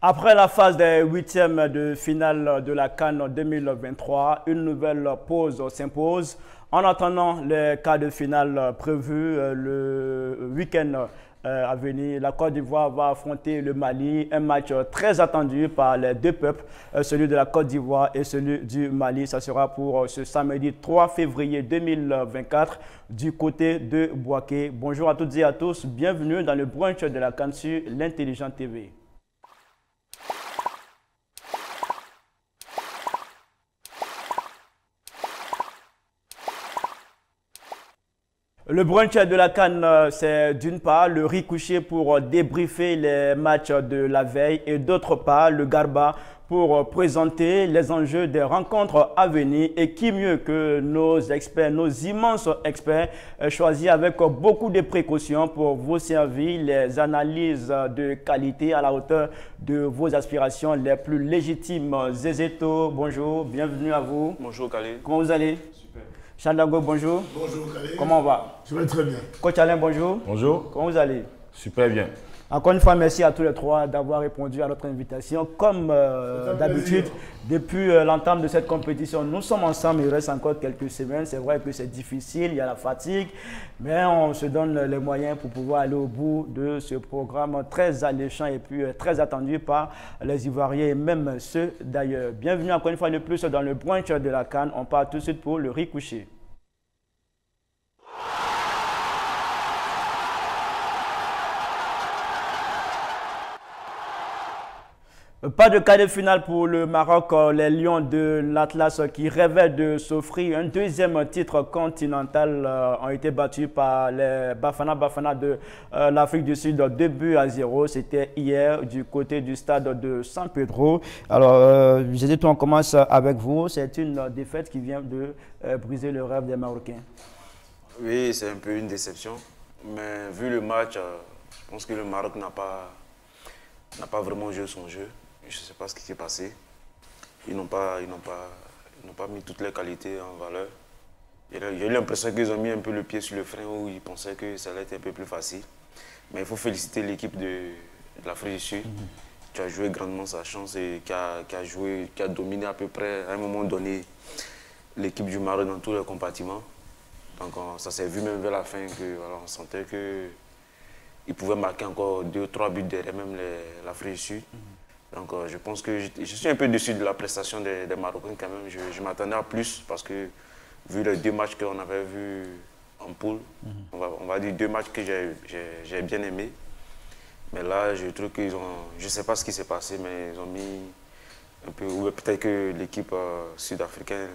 Après la phase des huitièmes de finale de la CAN 2023, une nouvelle pause s'impose. En attendant les quarts de finale prévus le week-end à venir, la Côte d'Ivoire va affronter le Mali, un match très attendu par les deux peuples, celui de la Côte d'Ivoire et celui du Mali. Ça sera pour ce samedi 3 février 2024 du côté de Bouaké. Bonjour à toutes et à tous, bienvenue dans le brunch de la CAN sur l'Intelligent TV. Le brunch de la CAN, c'est d'une part le riz couché pour débriefer les matchs de la veille et d'autre part le garba pour présenter les enjeux des rencontres à venir. Et qui mieux que nos experts, nos immenses experts, choisis avec beaucoup de précautions pour vous servir les analyses de qualité à la hauteur de vos aspirations les plus légitimes. Zézéto, bonjour, bienvenue à vous. Bonjour Khalid. Comment vous allez? Super. Chandago, bonjour. Bonjour Khalid. Comment on va? Je vais très bien. Coach Alain, bonjour. Bonjour. Comment vous allez? Super bien. Encore une fois, merci à tous les trois d'avoir répondu à notre invitation. Comme d'habitude, depuis l'entame de cette compétition, nous sommes ensemble. Il reste encore quelques semaines. C'est vrai que c'est difficile, il y a la fatigue, mais on se donne les moyens pour pouvoir aller au bout de ce programme très alléchant et puis très attendu par les Ivoiriens et même ceux d'ailleurs. Bienvenue encore une fois de plus dans le brunch de la CAN. On part tout de suite pour le riz couché. Pas de quart de finale pour le Maroc. Les Lions de l'Atlas qui rêvaient de s'offrir un deuxième titre continental ont été battus par les Bafana de l'Afrique du Sud 2-0. C'était hier du côté du stade de San Pedro. Alors, Zézéto, on commence avec vous. C'est une défaite qui vient de briser le rêve des Marocains. Oui, c'est un peu une déception. Mais vu le match, je pense que le Maroc n'a pas vraiment joué son jeu. Je ne sais pas ce qui s'est passé. Ils n'ont pas mis toutes les qualités en valeur. J'ai eu l'impression qu'ils ont mis un peu le pied sur le frein où ils pensaient que ça allait être un peu plus facile. Mais il faut féliciter l'équipe de l'Afrique du Sud qui a joué grandement sa chance et qui a dominé à peu près à un moment donné l'équipe du Maroc dans tous les compartiments. Donc ça s'est vu même vers la fin que voilà, on sentait qu'ils pouvaient marquer encore 2-3 buts derrière même l'Afrique du Sud. Donc je pense que je suis un peu déçu de la prestation des Marocains quand même. Je m'attendais à plus parce que vu les deux matchs qu'on avait vus en poule, on va dire deux matchs que j'ai bien aimés. Mais là, je trouve qu'ils ont, je ne sais pas ce qui s'est passé, mais ils ont mis un peu, ou peut-être que l'équipe sud-africaine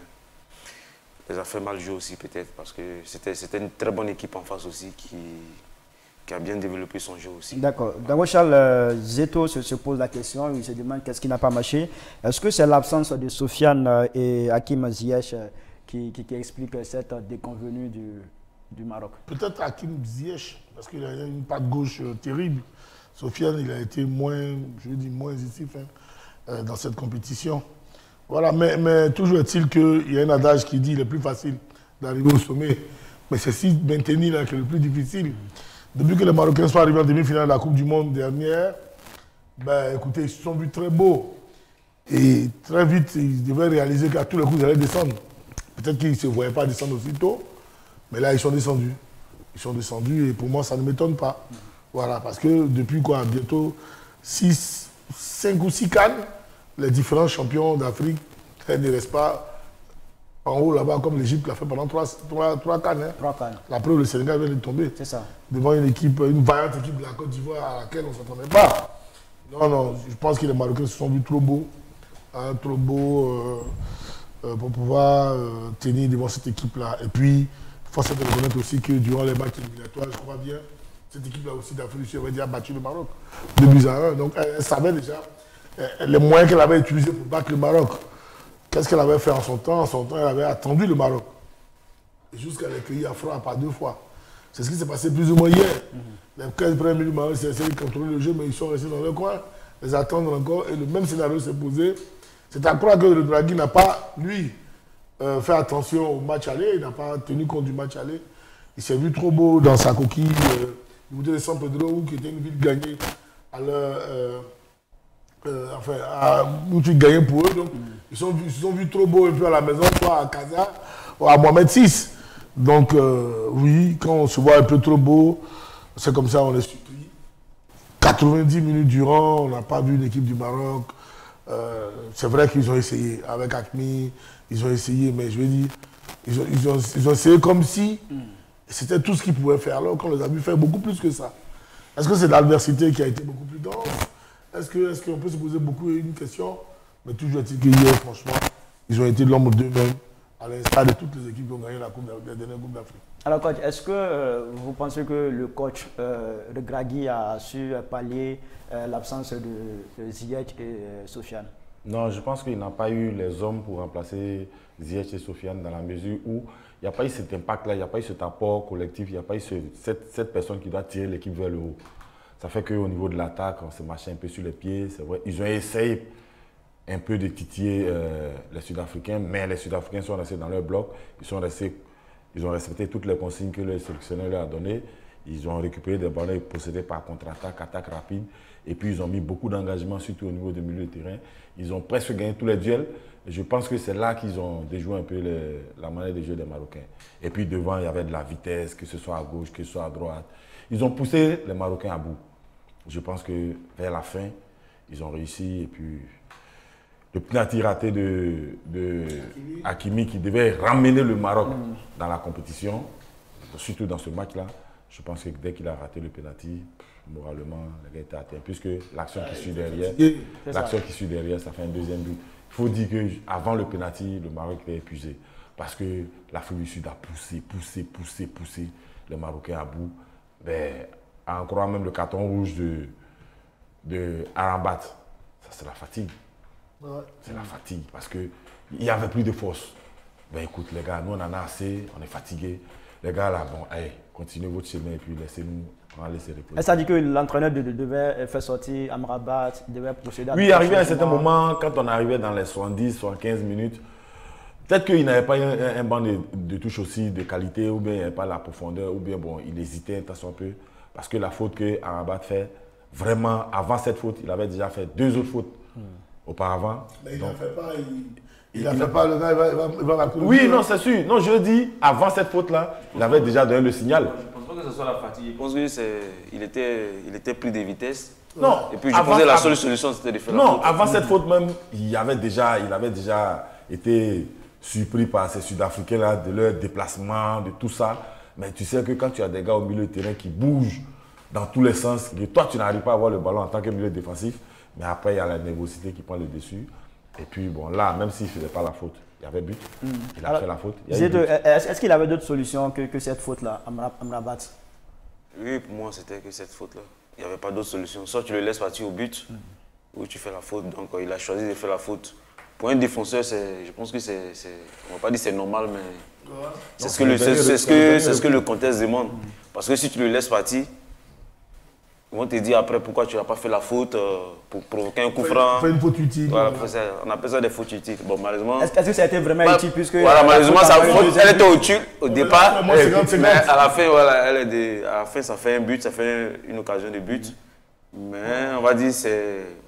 les a fait mal jouer aussi peut-être parce que c'était une très bonne équipe en face aussi qui a bien développé son jeu aussi. D'accord. D'abord, Charles, Zéto se pose la question, il se demande qu'est-ce qui n'a pas marché. Est-ce que c'est l'absence de Sofiane et Hakim Ziyech qui explique cette déconvenue du Maroc? Peut-être Hakim Ziyech, parce qu'il a une patte gauche terrible. Sofiane, il a été moins, je veux dire, moins décisif dans cette compétition. Voilà, mais toujours est-il qu'il y a un adage qui dit qu'il est plus facile d'arriver au sommet, mais c'est si maintenir là que le plus difficile. Depuis que les Marocains sont arrivés en demi-finale de la Coupe du Monde dernière, ben, écoutez, ils se sont vus très beaux. Et très vite, ils devaient réaliser qu'à tous les coups, ils allaient descendre. Peut-être qu'ils ne se voyaient pas descendre aussitôt, mais là, ils sont descendus. Ils sont descendus et pour moi, ça ne m'étonne pas. Voilà, parce que depuis quoi, bientôt 5 ou 6 CAN, les différents champions d'Afrique ne restent pas en haut là-bas, comme l'Égypte l'a fait pendant 3 CAN. Hein. 3 CAN. La preuve, le Sénégal vient de tomber. C'est ça. Devant une vaillante équipe de la Côte d'Ivoire à laquelle on ne s'attendait pas. Non, je pense que les Marocains se sont vus trop beaux. Hein, trop beaux pour pouvoir tenir devant cette équipe-là. Et puis, force est de reconnaître aussi que durant les matchs éliminatoires, je crois bien, cette équipe-là aussi d'Afrique du Sud avait déjà battu le Maroc. 2-1. Donc, elle savait déjà les moyens qu'elle avait utilisés pour battre le Maroc. Qu'est-ce qu'elle avait fait en son temps? En son temps, elle avait attendu le Maroc. Et jusqu'à l'accueillir à froid par 2 fois. C'est ce qui s'est passé plus ou moins hier. Les 15 premiers minutes du Maroc, c'est essayé de contrôler le jeu, mais ils sont restés dans le coin, les attendre encore. Et le même scénario s'est posé. C'est à croire que le Draghi n'a pas, lui, fait attention au match aller. Il n'a pas tenu compte du match aller. Il s'est vu trop beau dans sa coquille. Du côté de San Pedro, qui était une ville gagnée à leur où tu gagnais pour eux. Donc, ils se sont vus trop beaux un peu à la maison, toi à Casa, ou à Mohamed VI. Donc, oui, quand on se voit un peu trop beau, c'est comme ça, on est surpris. 90 minutes durant, on n'a pas vu l'équipe du Maroc. C'est vrai qu'ils ont essayé avec Hakimi, ils ont essayé, mais je veux dire, ils ont essayé comme si c'était tout ce qu'ils pouvaient faire, alors qu'on les a vu faire beaucoup plus que ça. Est-ce que c'est l'adversité qui a été beaucoup plus dense? Est-ce qu'on peut se poser beaucoup une question? Mais toujours est-il qu'hier, franchement, ils ont été de l'ombre d'eux-mêmes, à l'instar de toutes les équipes qui ont gagné la dernière Coupe d'Afrique. Alors, coach, est-ce que vous pensez que le coach Regragui a su pallier l'absence de Ziyech et Sofiane? Non, je pense qu'il n'a pas eu les hommes pour remplacer Ziyech et Sofiane dans la mesure où il n'y a pas eu cet impact-là, il n'y a pas eu cet apport collectif, il n'y a pas eu cette personne qui doit tirer l'équipe vers le haut. Ça fait qu'au niveau de l'attaque, on s'est marché un peu sur les pieds, c'est vrai. Ils ont essayé un peu de titiller les Sud-Africains, mais les Sud-Africains sont restés dans leur bloc, ils ont respecté toutes les consignes que le sélectionneur leur a données. Ils ont récupéré des ballons possédés par contre-attaque, attaque rapide. Et puis ils ont mis beaucoup d'engagement, surtout au niveau du milieu de terrain. Ils ont presque gagné tous les duels. Et je pense que c'est là qu'ils ont déjoué un peu la manière de jeu des Marocains. Et puis devant, il y avait de la vitesse, que ce soit à gauche, que ce soit à droite. Ils ont poussé les Marocains à bout. Je pense que vers la fin, ils ont réussi. Et puis le penalty raté de Hakimi qui devait ramener le Maroc dans la compétition, surtout dans ce match-là. Je pense que dès qu'il a raté le penalty, moralement, le gars était atteint. Puisque l'action qui suit derrière, ça fait un deuxième but. Il faut dire qu'avant le penalty, le Maroc était épuisé. Parce que l'Afrique du Sud a poussé les Marocains à bout. Mais, en croyant même le carton rouge de Arambat, ça c'est la fatigue. Ouais. C'est la fatigue parce qu'il n'y avait plus de force. Ben écoute les gars, nous on en a assez, on est fatigués. Les gars là, bon, allez, continuez votre chemin et puis laissez-nous, on va laisser reposer. Ça dit que l'entraîneur devait faire sortir Amrabat, devait procéder à... Oui, arrivé à un certain moment, quand on arrivait dans les 70, 75 minutes, peut-être qu'il n'avait pas un banc de touche aussi de qualité, ou bien il n'y avait pas la profondeur, ou bien bon, il hésitait un peu. Parce que la faute que Amrabat fait, vraiment, avant cette faute, il avait déjà fait 2 autres fautes auparavant. Mais il n'en fait pas, il n'en fait pas, le gars, il va raconter. Oui, non, c'est sûr. Non, je dis, avant cette faute-là, il avait déjà donné le signal. Je ne pense pas que ce soit la fatigue. Je pense qu'il était pris de vitesse. Non. Et puis je pensais que la seule solution, c'était de faire la faute. Non, avant cette faute même, il avait déjà été surpris par ces Sud-Africains-là, de leur déplacement, de tout ça. Mais tu sais que quand tu as des gars au milieu de terrain qui bougent dans tous les sens, que toi, tu n'arrives pas à avoir le ballon en tant que milieu défensif, mais après, il y a la nervosité qui prend le dessus. Et puis, bon, là, même s'il ne faisait pas la faute, il y avait but. Il a fait la faute. Est-ce qu'il avait d'autres solutions que cette faute-là, Amrabat? Oui, pour moi, c'était que cette faute-là. Il n'y avait pas d'autre solution. Soit tu le laisses partir au but, ou tu fais la faute. Donc, il a choisi de faire la faute. Pour un défenseur, je pense que c'est... On ne va pas dire que c'est normal, mais... C'est ce que le contexte demande. Parce que si tu le laisses partir, ils vont te dire après pourquoi tu n'as pas fait la faute pour provoquer un coup franc. Faire une faute utile. Voilà, on appelle ça des fautes utiles. Bon, malheureusement... Est-ce que ça a été vraiment utile puisque... Voilà, malheureusement, elle était utile au départ. Mais à la fin, voilà, à la fin, ça fait un but, ça fait une occasion de but. Mais on va dire,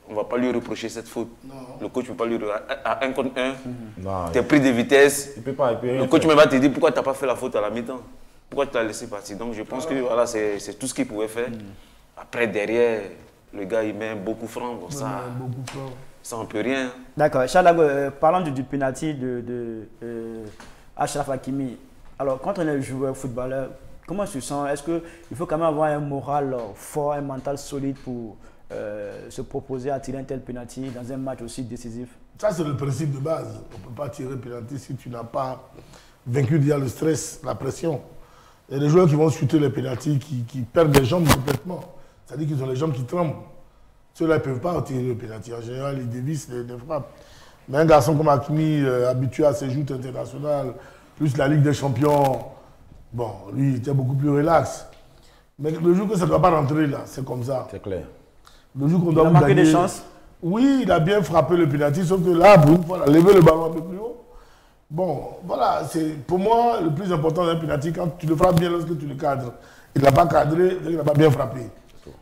on ne va pas lui reprocher cette faute. Non. Le coach ne peut pas lui reprocher. À 1 contre 1, tu es pris de vitesse. Il peut pas, le coach va te dire pourquoi tu n'as pas fait la faute à la mi-temps. Pourquoi tu l'as laissé partir. Donc je pense que voilà, c'est tout ce qu'il pouvait faire. Après, derrière, le gars, il met beaucoup franc. Bon, ça, on ne peut rien. D'accord. Charles, parlant du penalty de Achraf Hakimi. Alors, quand on est joueur footballeur, comment tu te sens? Est-ce qu'il faut quand même avoir un moral fort, un mental solide pour se proposer à tirer un tel penalty dans un match aussi décisif? Ça, c'est le principe de base. On ne peut pas tirer penalty si tu n'as pas vaincu déjà le stress, la pression. Il y a des joueurs qui vont chuter les penalty, qui perdent les jambes complètement. C'est-à-dire qu'ils ont les jambes qui tremblent. Ceux-là ne peuvent pas tirer le penalty. En général, ils dévissent les frappes. Mais un garçon comme Hakimi, habitué à ses joutes internationales, plus la Ligue des Champions, bon, lui, il était beaucoup plus relax. Mais le jour que ça ne doit pas rentrer, là, c'est comme ça. C'est clair. Le jour qu'on doit il a marqué des chances. Oui, il a bien frappé le penalty, sauf que là, pour une fois, il a levé le ballon un peu plus haut. Bon, voilà, c'est pour moi le plus important d'un penalty, quand tu le frappes bien lorsque tu le cadres. Il n'a pas cadré, il n'a pas bien frappé.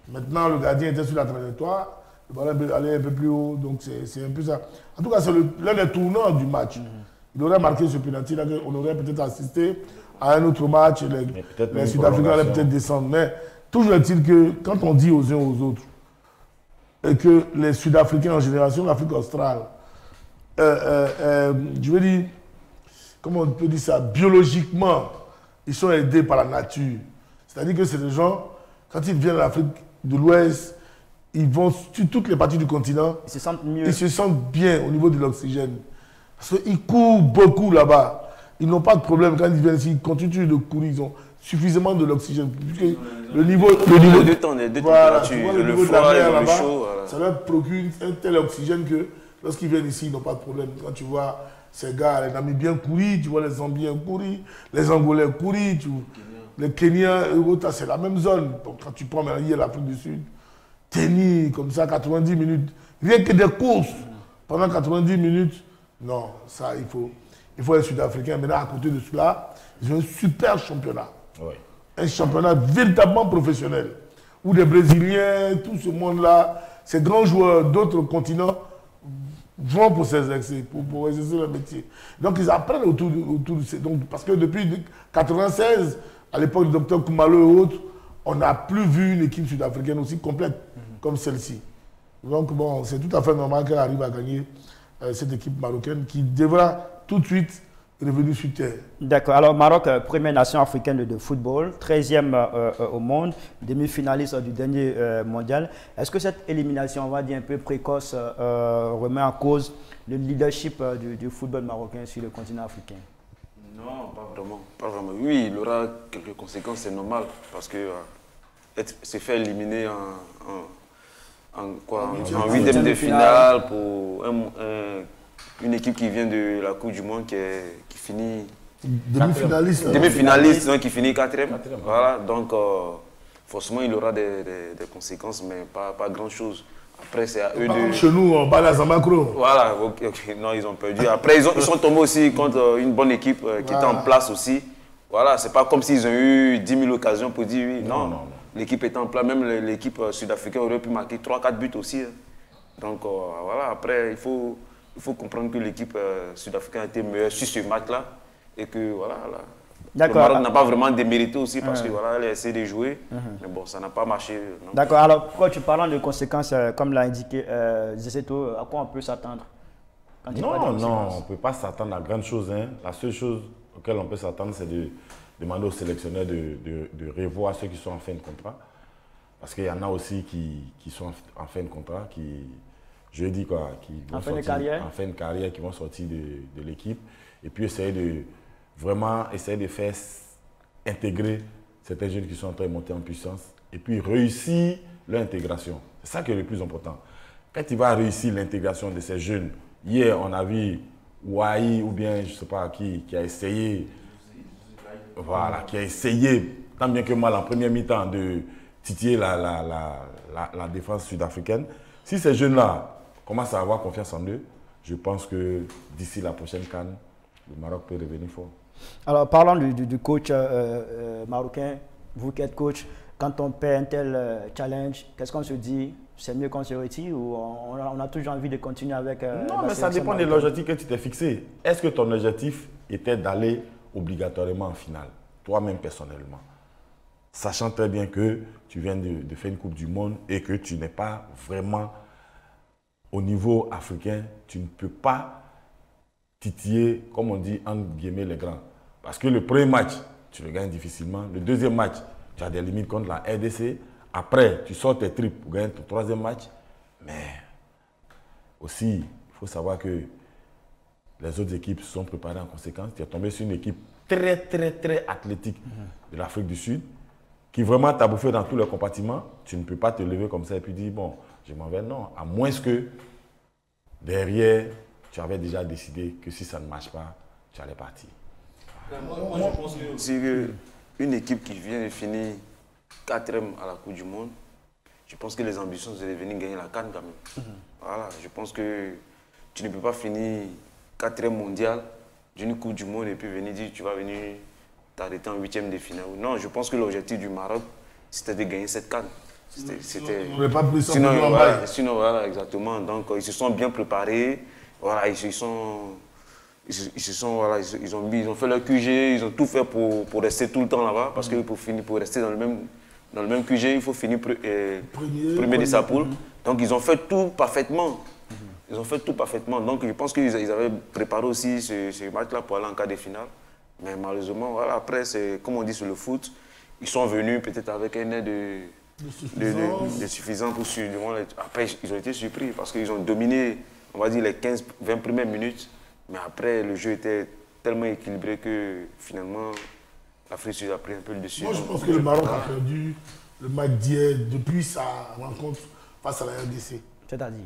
Maintenant, le gardien était sur la trajectoire, le ballon peut aller un peu plus haut, donc c'est un peu ça. En tout cas, c'est l'un des tournants du match. Il aurait marqué ce penalty, on aurait peut-être assisté à un autre match, les Sud-Africains allaient peut-être descendre. Mais toujours est-il que quand on dit aux uns aux autres, et que les Sud-Africains en génération, l'Afrique australe, je veux dire, comment on peut dire ça, biologiquement, ils sont aidés par la nature. C'est-à-dire que c'est des gens, quand ils viennent de l'Afrique de l'Ouest, ils vont sur toutes les parties du continent. Ils se sentent mieux. Ils se sentent bien au niveau de l'oxygène. Parce qu'ils courent beaucoup là-bas. Ils n'ont pas de problème quand ils viennent ici. Ils continuent de courir. Ils ont suffisamment de l'oxygène. Le niveau de température, le froid et le chaud. Voilà. Ça leur procure un tel oxygène que lorsqu'ils viennent ici, ils n'ont pas de problème. Quand tu vois ces gars, les Namibiens courir, tu vois les Zambiens courir, les Angolais courir, les Kenyans, c'est la même zone. Donc quand tu prends hier l'Afrique du Sud, tenir comme ça 90 minutes, rien que des courses pendant 90 minutes, non, ça il faut les Sud-Africains. Maintenant, à côté de cela, ils ont un super championnat. Oui. Un championnat véritablement professionnel. Où des Brésiliens, tout ce monde-là, ces grands joueurs d'autres continents vont pour s'exercer, pour exercer leur métier. Donc ils apprennent autour de ces. Donc, parce que depuis 1996, à l'époque du Dr Kumalo et autres, on n'a plus vu une équipe sud-africaine aussi complète comme celle-ci. Donc bon, c'est tout à fait normal qu'elle arrive à gagner cette équipe marocaine qui devra tout de suite revenir sur terre. D'accord. Alors Maroc, première nation africaine de football, 13e au monde, demi-finaliste du dernier mondial. Est-ce que cette élimination, on va dire un peu précoce, remet en cause le leadership du football marocain sur le continent africain? Non, pas vraiment. Pas vraiment. Oui, il aura quelques conséquences, c'est normal, parce que se faire éliminer en huitième de finale pour une équipe qui vient de la Coupe du Monde qui finit demi-finaliste. Demi-finaliste, donc qui finit 4e. Voilà, donc forcément il aura des conséquences, mais pas grand-chose. Après, c'est à eux de. Chez nous, on parle à Zamakro. Voilà, non, ils ont perdu. Après, ils sont tombés aussi contre une bonne équipe qui était en place aussi. Voilà, c'est pas comme s'ils ont eu 10 000 occasions pour dire oui. Non. L'équipe était en place. Même l'équipe sud-africaine aurait pu marquer 3-4 buts aussi. Donc voilà, après, il faut comprendre que l'équipe sud-africaine a été meilleure sur ce match-là. Et que voilà. Le Maroc n'a pas vraiment démérité aussi parce que voilà, elle a essayé de jouer. Mais bon, ça n'a pas marché. D'accord. Alors, quand tu parles de conséquences, comme l'a indiqué Zeseto, à quoi on peut s'attendre? Non, on ne peut pas s'attendre à grande chose. Hein. La seule chose auquel on peut s'attendre, c'est de demander aux sélectionneurs de revoir ceux qui sont en fin de contrat. Parce qu'il y en a aussi qui sont en fin de contrat, qui vont en fin de carrière, qui vont sortir de l'équipe. Et puis essayer de faire intégrer certains jeunes qui sont en train de monter en puissance. Et puis réussir leur intégration. C'est ça qui est le plus important. Quand tu vas réussir l'intégration de ces jeunes, hier on a vu Ouahi ou bien je ne sais pas qui a essayé, voilà, qui a essayé tant bien que mal en première mi-temps de titiller la défense sud-africaine. Si ces jeunes-là commencent à avoir confiance en eux, je pense que d'ici la prochaine CAN, le Maroc peut revenir fort. Alors, parlons du coach marocain, vous qui êtes coach, quand on perd un tel challenge, qu'est-ce qu'on se dit? C'est mieux qu'on se retire ou on a toujours envie de continuer avec non, mais ça dépend de l'objectif que tu t'es fixé. Est-ce que ton objectif était d'aller obligatoirement en finale, toi-même personnellement, sachant très bien que tu viens de faire une Coupe du Monde et que tu n'es pas vraiment au niveau africain, tu ne peux pas titiller, comme on dit, entre guillemets, les grands. Parce que le premier match, tu le gagnes difficilement. Le deuxième match, tu as des limites contre la RDC. Après, tu sors tes tripes pour gagner ton troisième match. Mais aussi, il faut savoir que les autres équipes se sont préparées en conséquence. Tu es tombé sur une équipe très, très, très athlétique de l'Afrique du Sud qui vraiment t'a bouffé dans tous les compartiments. Tu ne peux pas te lever comme ça et puis dire, bon, je m'en vais. Non, à moins que derrière, tu avais déjà décidé que si ça ne marche pas, tu allais partir. Moi, je pense que c'est une équipe qui vient de finir 4e à la Coupe du Monde. Je pense que les ambitions, c'est de venir gagner la CAN quand même. Voilà, je pense que tu ne peux pas finir 4e mondial d'une Coupe du Monde et puis venir dire tu vas venir t'arrêter en 8e de finale. Non, je pense que l'objectif du Maroc, c'était de gagner cette CAN. On n'aurait pas pris ça sinon, en voilà, bail. sinon, voilà, exactement. Donc, ils se sont bien préparés. Voilà, ils ont fait leur QG, ils ont tout fait pour rester tout le temps là-bas. Parce que pour rester dans le même QG, il faut finir premier de sa poule. Donc, ils ont fait tout parfaitement. Ils ont fait tout parfaitement. Donc, je pense qu'ils avaient préparé aussi ce match-là pour aller en quart de finale. Mais malheureusement, voilà, après, comme on dit sur le foot, ils sont venus peut-être avec un aide de suffisant pour suivre. Après, ils ont été surpris parce qu'ils ont dominé, on va dire, les 15-20 premières minutes. Mais après, le jeu était tellement équilibré que finalement, l'Afrique du Sud a pris un peu le dessus. Moi, je pense que le Maroc a perdu le match d'hier depuis sa rencontre face à la RDC. C'est-à-dire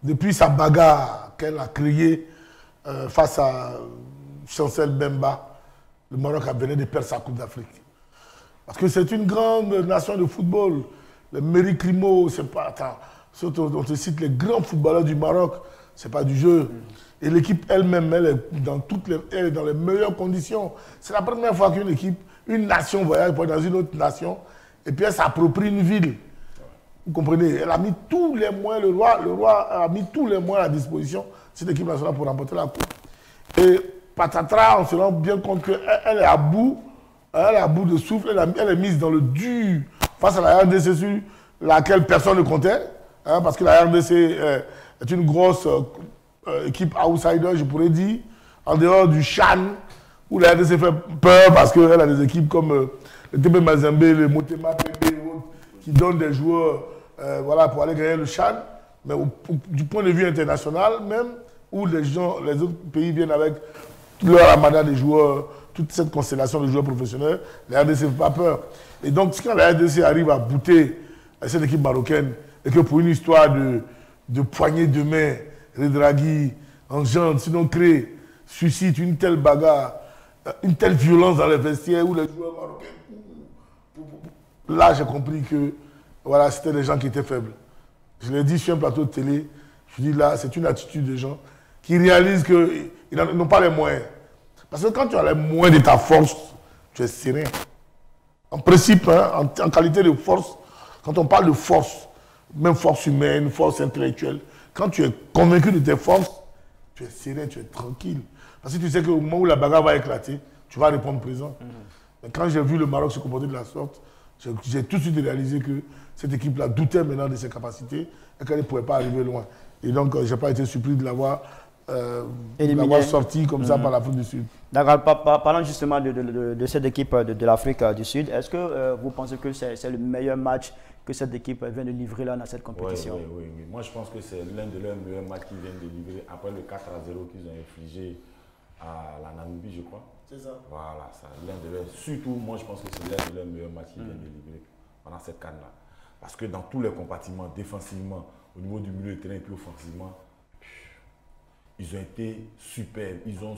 Depuis sa bagarre qu'elle a créée face à Chancel Bemba, le Maroc a venu de perdre sa Coupe d'Afrique. Parce que c'est une grande nation de football. Le Méry Climo, c'est pas... Attends, on te cite les grands footballeurs du Maroc, c'est pas du jeu. Et l'équipe elle-même, elle est dans les meilleures conditions. C'est la première fois qu'une équipe, une nation voyage dans une autre nation, et puis elle s'approprie une ville. Vous comprenez? Elle a mis tous les moyens, le roi a mis tous les moyens à disposition de cette équipe nationale pour remporter la Coupe. Et patatras, on se rend bien compte qu'elle est à bout. Elle est à bout de souffle, elle est mise dans le dur face à la RDC sur laquelle personne ne comptait, hein, parce que la RDC est une grosse équipe outsider, je pourrais dire, en dehors du Chan, où la RDC fait peur parce qu'elle a des équipes comme le TP Mazembe, le Motema Pembe, qui donnent des joueurs voilà, pour aller gagner le Chan. Mais du point de vue international, même, où les autres pays viennent avec leur armada de joueurs, toute cette constellation de joueurs professionnels, la RDC ne fait pas peur. Et donc, quand la RDC arrive à bouter cette équipe marocaine, et que pour une histoire de poignée de main, Redragui engendre, sinon crée, suscite une telle bagarre, une telle violence dans les vestiaires où les joueurs marocains... Là, j'ai compris que voilà, c'était des gens qui étaient faibles. Je l'ai dit sur un plateau de télé, je dis là, c'est une attitude de gens qui réalisent qu'ils n'ont pas les moyens. Parce que quand tu as les moyens de ta force, tu es serein. En principe, hein, en qualité de force, quand on parle de force, même force humaine, force intellectuelle, quand tu es convaincu de tes forces, tu es serein, tu es tranquille. Parce que tu sais qu'au moment où la bagarre va éclater, tu vas répondre présent. Mais quand j'ai vu le Maroc se comporter de la sorte, j'ai tout de suite réalisé que cette équipe-là doutait maintenant de ses capacités et qu'elle ne pouvait pas arriver loin. Et donc, je n'ai pas été surpris de l'avoir sorti comme ça par l'Afrique du Sud. D'accord, parlons justement de cette équipe de l'Afrique du Sud. Est-ce que vous pensez que c'est le meilleur match que cette équipe vient de livrer là dans cette compétition? Oui. Moi, je pense que c'est l'un de leurs meilleurs matchs qu'ils viennent de livrer après le 4-0 qu'ils ont infligé à la Namibie, je crois. C'est ça. Voilà, l'un de leurs. Surtout, moi, je pense que c'est l'un de leurs meilleurs matchs qu'ils viennent de livrer pendant cette canne-là. Parce que dans tous les compartiments, défensivement, au niveau du milieu de terrain et puis offensivement, ils ont été superbes. Ils ont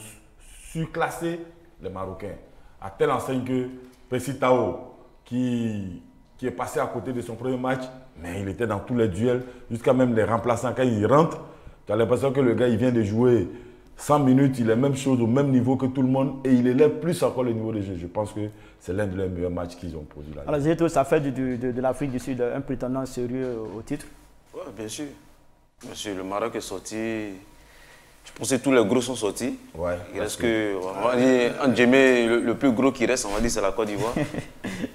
surclassé les Marocains. À telle enseigne que Pesitao, qui est passé à côté de son premier match, mais il était dans tous les duels, jusqu'à même les remplaçants. Quand il rentre, tu as l'impression que le gars, il vient de jouer 100 minutes, il est même chose, au même niveau que tout le monde, et il élève plus encore le niveau de jeu. Je pense que c'est l'un de leurs meilleurs matchs qu'ils ont produit là. Alors, Zéto, ça fait de l'Afrique du Sud un prétendant sérieux au titre? Oui, bien sûr. Bien sûr, le Maroc est sorti. Je pense que tous les gros sont sortis. Ouais, il reste que, on va dire, en Djemé, le plus gros qui reste, on va dire, c'est la Côte d'Ivoire.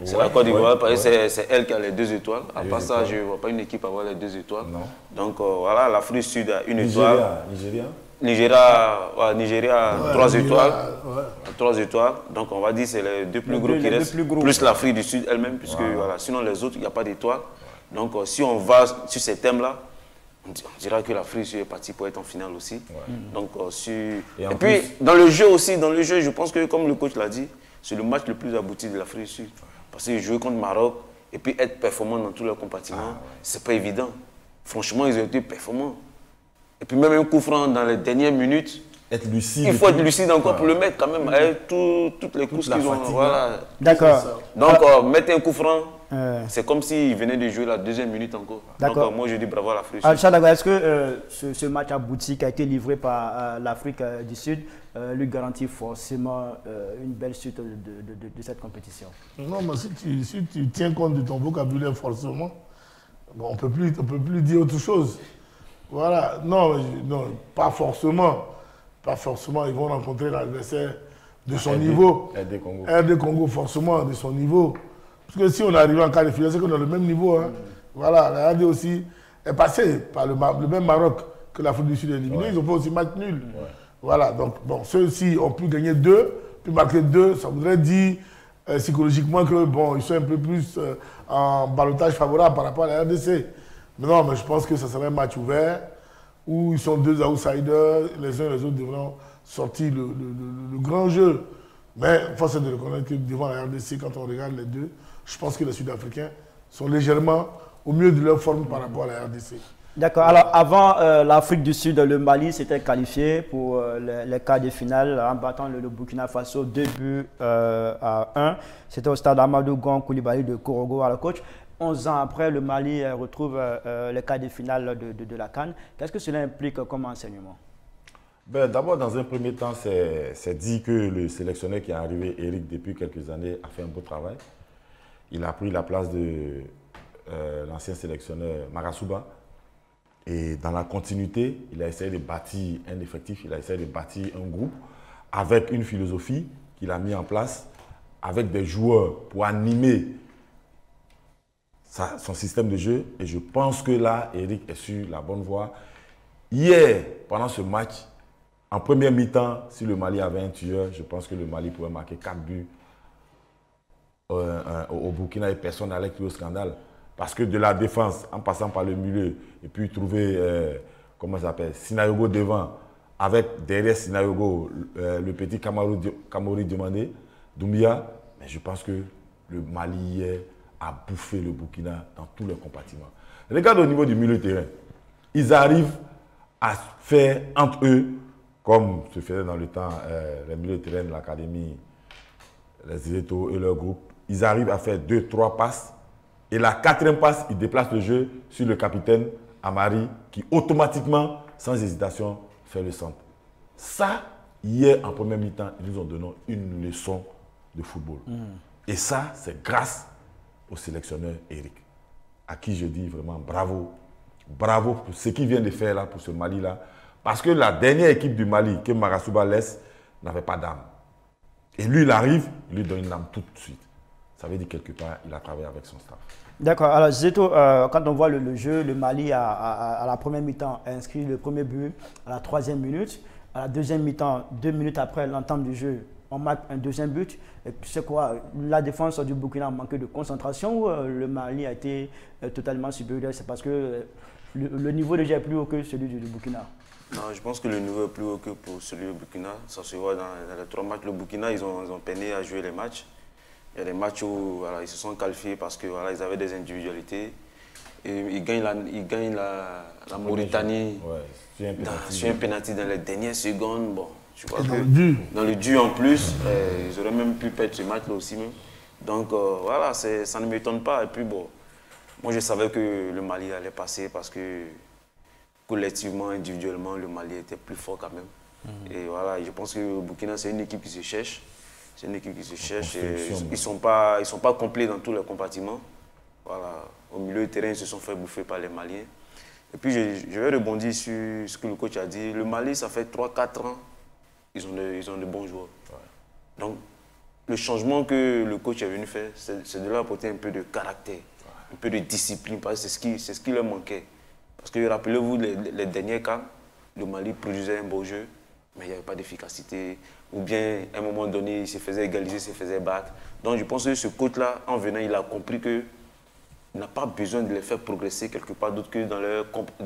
C'est la Côte d'Ivoire, parce que c'est elle qui a les 2 étoiles. À part ça, je ne vois pas une équipe avoir les 2 étoiles. Non. Donc voilà, l'Afrique du Sud a une étoile. Nigeria. Nigeria, 3 étoiles. 3 étoiles. Donc on va dire que c'est les 2 plus gros qui restent. Plus l'Afrique du Sud elle-même, puisque voilà, sinon les autres, il n'y a pas d'étoiles. Donc si on va sur ces thèmes-là, on dira que l'Afrique du Sud est partie pour être en finale aussi. Donc, et puis, dans le jeu aussi, je pense que, comme le coach l'a dit, c'est le match le plus abouti de l'Afrique du Sud. Parce que jouer contre le Maroc et puis être performant dans tous les compartiments, c'est pas évident. Franchement, ils ont été performants. Et puis même un coup franc dans les dernières minutes, être lucide. Il faut être lucide encore pour le mettre quand même. Avec toutes les courses qu'ils ont. Voilà. D'accord. Donc, mettre un coup franc, c'est comme s'il venait de jouer la 2e minute encore. Donc, moi, je dis bravo à l'Afrique du Sud. Est-ce que ce match abouti qui a été livré par l'Afrique du Sud lui garantit forcément une belle suite de cette compétition. Non, mais si tu tiens compte de ton vocabulaire forcément, bon, on peut plus dire autre chose. Voilà, non, pas forcément. Pas forcément, ils vont rencontrer l'adversaire de son niveau. RD Congo. RD Congo, forcément, de son niveau. Parce que si on arrive en quart de finale, c'est qu'on a le même niveau. Hein. Voilà, la RD aussi est passée par le même Maroc que l'Afrique du Sud est éliminée. Ils ont fait aussi match nul. Ouais. Voilà, donc bon, ceux-ci ont pu gagner 2, puis marquer 2, ça voudrait dire psychologiquement que bon, ils sont un peu plus en ballottage favorable par rapport à la RDC. Mais non, mais je pense que ça serait un match ouvert où ils sont 2 outsiders, les uns et les autres devront sortir le grand jeu. Mais force est de reconnaître que devant la RDC, quand on regarde les deux, je pense que les Sud-Africains sont légèrement au mieux de leur forme par rapport à la RDC. D'accord. Alors, avant l'Afrique du Sud, le Mali s'était qualifié pour les quarts de finale en battant le Burkina Faso 2 buts à 1. C'était au stade Amadou Gon Coulibaly de Korogo à la coach. 11 ans après, le Mali retrouve les quarts de finale de la CAN. Qu'est-ce que cela implique comme enseignement? Ben, d'abord, dans un premier temps, c'est dit que le sélectionneur qui est arrivé, Eric, depuis quelques années, a fait un beau travail. Il a pris la place de l'ancien sélectionneur Marasuba. Et dans la continuité, il a essayé de bâtir un effectif, il a essayé de bâtir un groupe avec une philosophie qu'il a mis en place, avec des joueurs pour animer son système de jeu. Et je pense que là, Eric est sur la bonne voie. Hier, pendant ce match, en première mi-temps, si le Mali avait un tueur, je pense que le Mali pouvait marquer 4 buts au Burkina et personne n'allait crier au scandale. Parce que de la défense, en passant par le milieu, et puis trouver, comment ça s'appelle, Sinayogo devant, avec derrière Sinayogo, le petit Kamori Doumbia, mais je pense que le Mali hier a bouffé le Burkina dans tous les compartiments. Regarde au niveau du milieu de terrain. Ils arrivent à faire entre eux, comme se faisait dans le temps, les milieux de terrain de l'académie, les Eto et leur groupe, ils arrivent à faire 2-3 passes. Et la 4e passe, ils déplacent le jeu sur le capitaine Amari, qui automatiquement, sans hésitation, fait le centre. Ça, hier, en première mi-temps, ils nous ont donné une leçon de football. Et ça, c'est grâce au sélectionneur Eric, à qui je dis vraiment bravo. Bravo pour ce qu'il vient de faire là, pour ce Mali-là. Parce que la dernière équipe du Mali, que Marasuba laisse, n'avait pas d'âme. Et lui, il arrive, il lui donne une âme tout de suite. Ça veut dire quelque part, il a travaillé avec son staff. D'accord. Alors, Zeto, quand on voit le jeu, le Mali à la première mi-temps a inscrit le premier but à la 3e minute. À la 2e mi-temps, 2 minutes après l'entame du jeu, on marque un 2e but. Et tu sais quoi, la défense du Burkina a manqué de concentration ou le Mali a été totalement supérieur? C'est parce que le niveau de jeu est plus haut que celui du Burkina. Non, je pense que le niveau est plus haut que pour celui du Burkina. Ça se voit dans les 3 matchs. Le Burkina, ils ont peiné à jouer les matchs. Il y a des matchs où voilà, ils se sont qualifiés parce que voilà, ils avaient des individualités. Et ils gagnent la Mauritanie sur un penalty dans les dernières secondes. Bon, je crois que dans le dur en plus, ils auraient même pu perdre ce match-là aussi. Même. Donc voilà, ça ne m'étonne pas. Et puis bon, moi je savais que le Mali allait passer parce que collectivement, individuellement, le Mali était plus fort quand même. Et voilà, je pense que le Burkina, c'est une équipe qui se cherche. C'est une équipe qui se cherche. Ils ne sont pas complets dans tous les compartiments. Voilà. Au milieu du terrain, ils se sont fait bouffer par les Maliens. Et puis, je vais rebondir sur ce que le coach a dit. Le Mali, ça fait 3-4 ans, ils ont de bons joueurs. Ouais. Donc, le changement que le coach est venu faire, c'est de leur apporter un peu de caractère, un peu de discipline, parce que c'est ce qui leur manquait. Parce que rappelez-vous, les derniers cas, le Mali produisait un beau jeu, mais il n'y avait pas d'efficacité. Ou bien, à un moment donné, il se faisait égaliser, il se faisait battre. Donc, je pense que ce coach-là, en venant, il a compris qu'il n'a pas besoin de les faire progresser quelque part d'autre que dans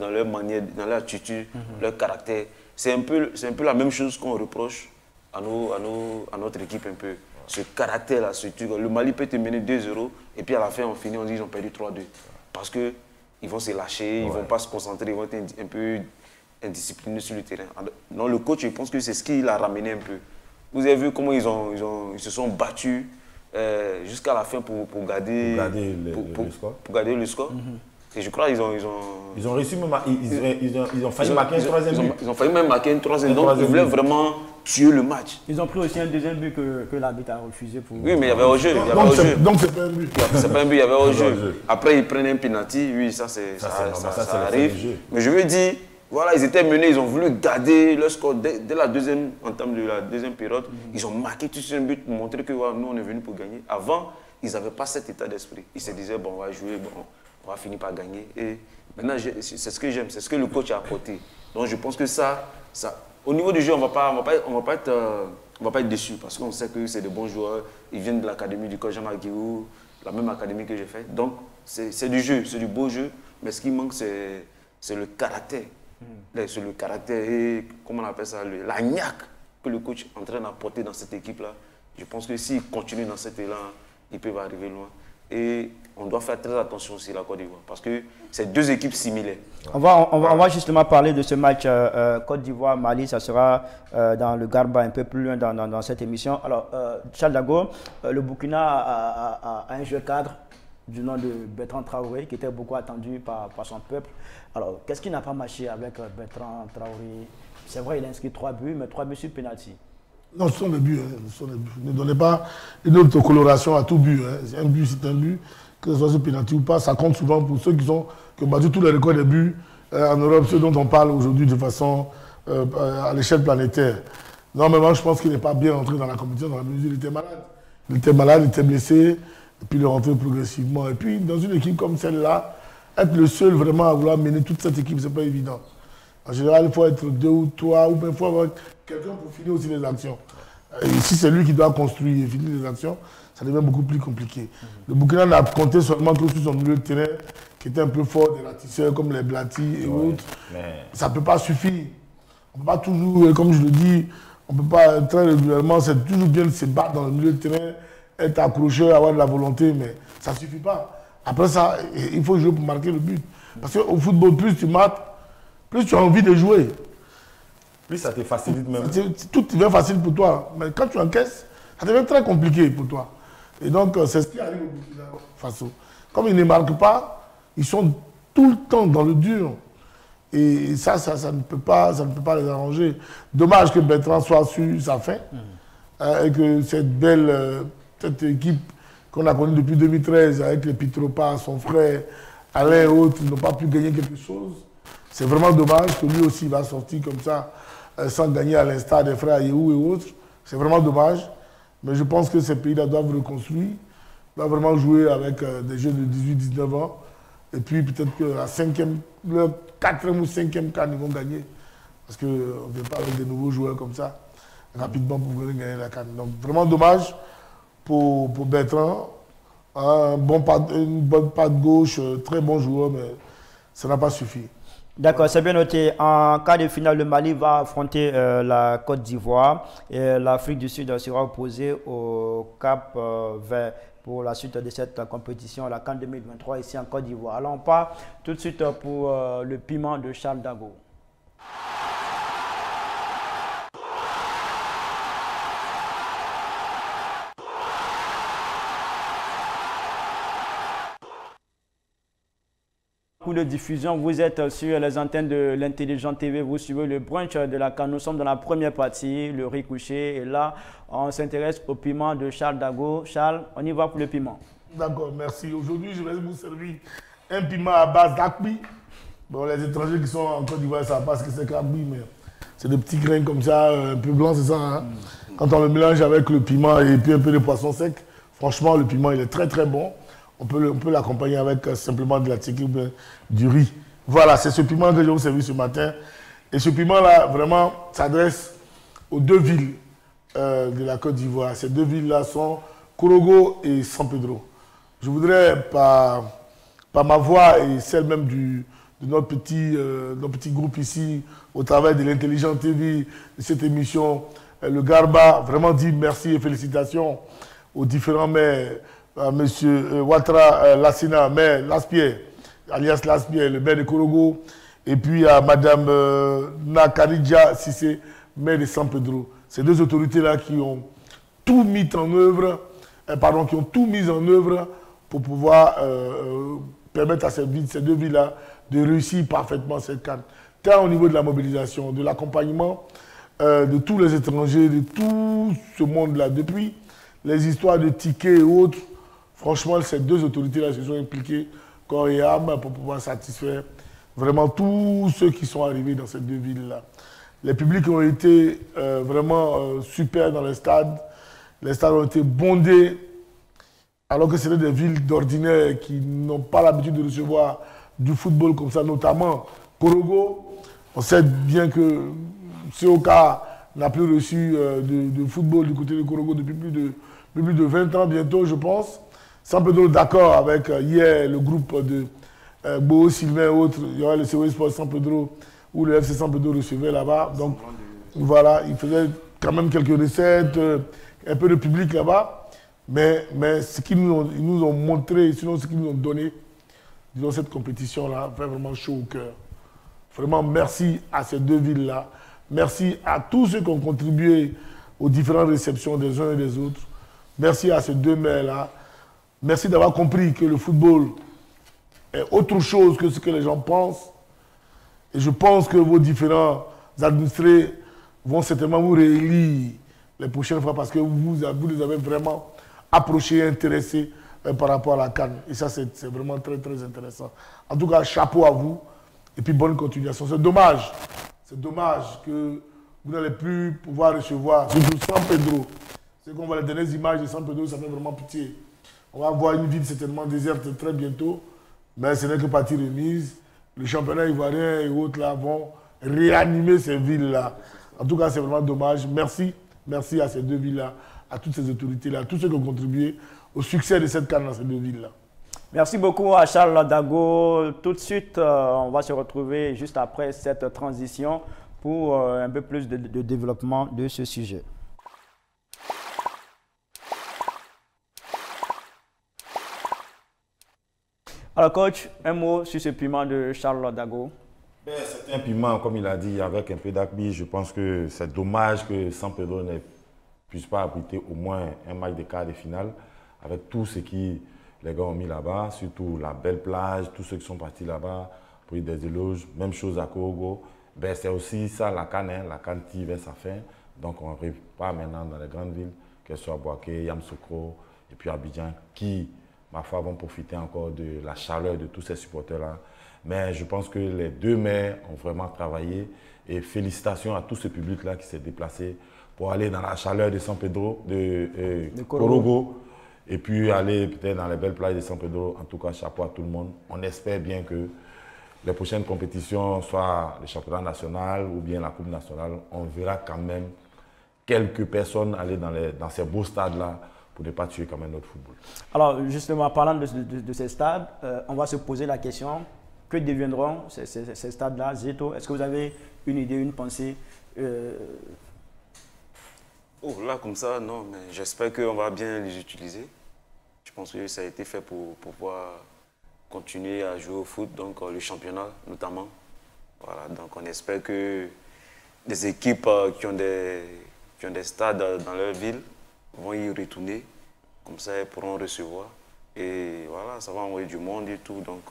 leur manière, dans leur attitude, leur caractère. C'est un peu la même chose qu'on reproche à notre équipe un peu. Ce caractère-là, le Mali peut te mener 2-0 et puis à la fin, on finit, on dit qu'ils ont perdu 3-2. Parce qu'ils vont se lâcher, ils ne vont pas se concentrer, ils vont être un peu indisciplinés sur le terrain. Donc, le coach, je pense que c'est ce qui l'a ramené un peu. Vous avez vu comment ils se sont battus jusqu'à la fin pour garder le score. Pour garder le score. Et je crois qu'ils ont réussi même ils ont failli marquer un 3e but. Ils ont failli même marquer un 3e. Donc ils voulaient vraiment tué le match. Ils ont pris aussi un deuxième but que l'arbitre a refusé pour... Oui, mais il y avait hors-jeu. Donc c'est pas un but. C'est pas un but, il y avait hors-jeu. Après, ils prennent un penalty. Oui, ça arrive. Mais je veux dire, voilà, ils étaient menés, ils ont voulu garder leur score dès la deuxième entame de la deuxième période. Ils ont marqué tout de suite un but pour montrer que ouais, nous, on est venus pour gagner. Avant, ils n'avaient pas cet état d'esprit. Ils se disaient, bon, on va jouer, bon, on va finir par gagner. Et maintenant, c'est ce que j'aime, c'est ce que le coach a apporté. Donc, je pense que ça au niveau du jeu, on ne va pas être déçus parce qu'on sait que c'est de bons joueurs. Ils viennent de l'académie du coach Jean-Marc Guiraud, la même académie que j'ai faite. Donc, c'est du jeu, c'est du beau jeu. Mais ce qui manque, c'est le caractère. C'est le caractère et, comment on appelle ça, la niaque que le coach est en train d'apporter dans cette équipe-là. Je pense que s'il continue dans cet élan, ils peuvent arriver loin. Et on doit faire très attention aussi à la Côte d'Ivoire parce que c'est deux équipes similaires. On va justement parler de ce match Côte d'Ivoire-Mali. Ça sera dans le Garba un peu plus loin dans cette émission. Alors, Charles Dago, le Burkina a un jeu cadre du nom de Bertrand Traoré qui était beaucoup attendu par son peuple. Alors, qu'est-ce qui n'a pas marché avec Bertrand Traoré? C'est vrai, il a inscrit 3 buts, mais 3 buts sur penalty. Non, ce sont des buts. Ne donnez pas une autre coloration à tout but. Un but, c'est un but. Que ce soit sur penalty ou pas, ça compte souvent pour ceux qui ont battu tous les records des buts en Europe, ceux dont on parle aujourd'hui de façon à l'échelle planétaire. Normalement, je pense qu'il n'est pas bien rentré dans la compétition dans la mesure où il était malade. Il était malade, il était blessé, et puis il est rentré progressivement. Et puis, dans une équipe comme celle-là, être le seul vraiment à vouloir mener toute cette équipe, ce n'est pas évident. En général, il faut être 2 ou 3, ou bien il faut avoir quelqu'un pour finir aussi les actions. Et si c'est lui qui doit construire et finir les actions, ça devient beaucoup plus compliqué. Le Burkina n'a compté seulement que sur son milieu de terrain, qui était un peu fort, des ratisseurs comme les Blati et autres. Ça ne peut pas suffire. On ne peut pas toujours, comme je le dis, on ne peut pas très régulièrement, c'est toujours bien de se battre dans le milieu de terrain, être accroché, avoir de la volonté, mais ça ne suffit pas. Après ça, il faut jouer pour marquer le but. Parce qu'au football, plus tu marques, plus tu as envie de jouer. Plus ça te facilite même. Tout devient facile pour toi. Mais quand tu encaisses, ça devient très compliqué pour toi. Et donc, c'est ce qui arrive au Burkina Faso. Comme ils ne marquent pas, ils sont tout le temps dans le dur. Et ça ne peut pas les arranger. Dommage que Bertrand soit sur sa fin. Et que cette équipe qu'on a connue depuis 2013, avec les Pitropa, son frère, Alain et autres, n'ont pas pu gagner quelque chose. C'est vraiment dommage que lui aussi va sortir comme ça, sans gagner à l'instar des frères Yehou et autres. C'est vraiment dommage. Mais je pense que ces pays-là doivent reconstruire, doivent vraiment jouer avec des jeunes de 18-19 ans. Et puis peut-être que le 4e ou 5e CAN, ils vont gagner. Parce qu'on ne vient pas avec des nouveaux joueurs comme ça, rapidement pour gagner la CAN. Donc vraiment dommage pour Bertrand. Une bonne patte gauche, très bon joueur, mais ça n'a pas suffi. D'accord, c'est bien noté. En cas de finale, le Mali va affronter la Côte d'Ivoire et l'Afrique du Sud sera opposée au Cap Vert pour la suite de cette compétition, la CAN 2023 ici en Côte d'Ivoire. Alors on part tout de suite pour le piment de Charles Dago. De diffusion, vous êtes sur les antennes de l'Intelligent TV, vous suivez le brunch de la CAN. Nous sommes dans la première partie, le riz couché, et là, on s'intéresse au piment de Charles Dago. Charles, on y va pour le piment. D'accord, merci. Aujourd'hui, je vais vous servir un piment à base d'akbi. Bon, les étrangers qui sont en Côte d'Ivoire, ça passe que c'est qu'akbi, mais c'est des petits grains comme ça, un peu blancs, c'est ça. Hein? Quand on le mélange avec le piment et puis un peu de poisson sec, franchement, le piment, il est très très bon. On peut l'accompagner avec simplement de la tchéquie ou bien du riz. Voilà, c'est ce piment que je vais vous servir ce matin. Et ce piment-là, vraiment, s'adresse aux 2 villes de la Côte d'Ivoire. Ces 2 villes-là sont Korogo et San Pedro. Je voudrais, par ma voix et celle même de notre petit groupe ici, au travers de l'Intelligent TV, de cette émission, le Garba, vraiment dire merci et félicitations aux différents maires, à M. Ouattara Lassina, maire Laspierre, alias Laspierre, le maire de Korogo, et puis à Mme Nakaridja Sissé, maire de San Pedro. Ces 2 autorités-là qui ont tout mis en œuvre, pour pouvoir permettre à ces 2 villes-là de réussir parfaitement cette CAN. Tant au niveau de la mobilisation, de l'accompagnement, de tous les étrangers, de tout ce monde-là. Depuis les histoires de tickets et autres, franchement, ces deux autorités-là se sont impliquées corps et âme pour pouvoir satisfaire vraiment tous ceux qui sont arrivés dans ces deux villes-là. Les publics ont été vraiment super dans les stades. Les stades ont été bondés, alors que c'était des villes d'ordinaire qui n'ont pas l'habitude de recevoir du football comme ça, notamment Korogo. On sait bien que COK n'a plus reçu de football du côté de Korogo depuis plus de 20 ans bientôt, je pense. San Pedro d'accord avec hier le groupe de Beau, Sylvain et autres. Il y aurait le COE Sport San Pedro où le FC San Pedro recevait là-bas. Donc voilà, il faisait quand même quelques recettes, un peu de public là-bas. Mais ce qu'ils nous ont montré, sinon ce qu'ils nous ont donné dans cette compétition-là, fait vraiment chaud au cœur. Vraiment, merci à ces deux villes-là. Merci à tous ceux qui ont contribué aux différentes réceptions des uns et des autres. Merci à ces deux maires-là. Merci d'avoir compris que le football est autre chose que ce que les gens pensent. Et je pense que vos différents administrés vont certainement vous réélire les prochaines fois parce que vous les avez vraiment approchés et intéressés par rapport à la CAN. Et ça, c'est vraiment très, très intéressant. En tout cas, chapeau à vous et puis bonne continuation. C'est dommage que vous n'allez plus pouvoir recevoir, surtout San Pedro. C'est qu'on voit les dernières images de San Pedro, ça fait vraiment pitié. On va voir une ville certainement déserte très bientôt, mais ce n'est que partie remise. Le championnat ivoirien et autres là vont réanimer ces villes-là. En tout cas, c'est vraiment dommage. Merci à ces deux villes-là, à toutes ces autorités-là, à tous ceux qui ont contribué au succès de cette CAN dans ces deux villes-là. Merci beaucoup à Charles Dago. Tout de suite, on va se retrouver juste après cette transition pour un peu plus de développement de ce sujet. Alors coach, un mot sur ce piment de Charles Dago. C'est un piment, comme il a dit, avec un peu d'acbi. Je pense que c'est dommage que San Pedro ne puisse pas abriter au moins un match de quart de finale avec tout ce que les gars ont mis là-bas, surtout la belle plage, tous ceux qui sont partis là-bas pour y des éloges. Même chose à Korogo. C'est aussi ça la CAN, la CAN tire vers sa fin. Donc on n'arrive pas maintenant dans les grandes villes, que ce soit Boaké, Yamoussoukro et puis Abidjan, qui, ma foi, vont profiter encore de la chaleur de tous ces supporters-là. Mais je pense que les deux maires ont vraiment travaillé et félicitations à tout ce public-là qui s'est déplacé pour aller dans la chaleur de San Pedro, de Korogo, et puis aller peut-être dans les belles plages de San Pedro. En tout cas, chapeau à tout le monde. On espère bien que les prochaines compétitions, soit le championnat national ou bien la Coupe nationale, on verra quand même quelques personnes aller dans ces beaux stades-là pour ne pas tuer quand même notre football. Alors justement, en parlant de ces stades, on va se poser la question, que deviendront ces stades-là? Zito, est-ce que vous avez une idée, une pensée? Oh, là, comme ça, non, mais j'espère qu'on va bien les utiliser. Je pense que ça a été fait pour pouvoir continuer à jouer au foot, donc le championnat notamment. Voilà, donc on espère que des équipes qui ont des stades dans leur ville vont y retourner, comme ça elles pourront recevoir. Et voilà, ça va envoyer du monde et tout. Donc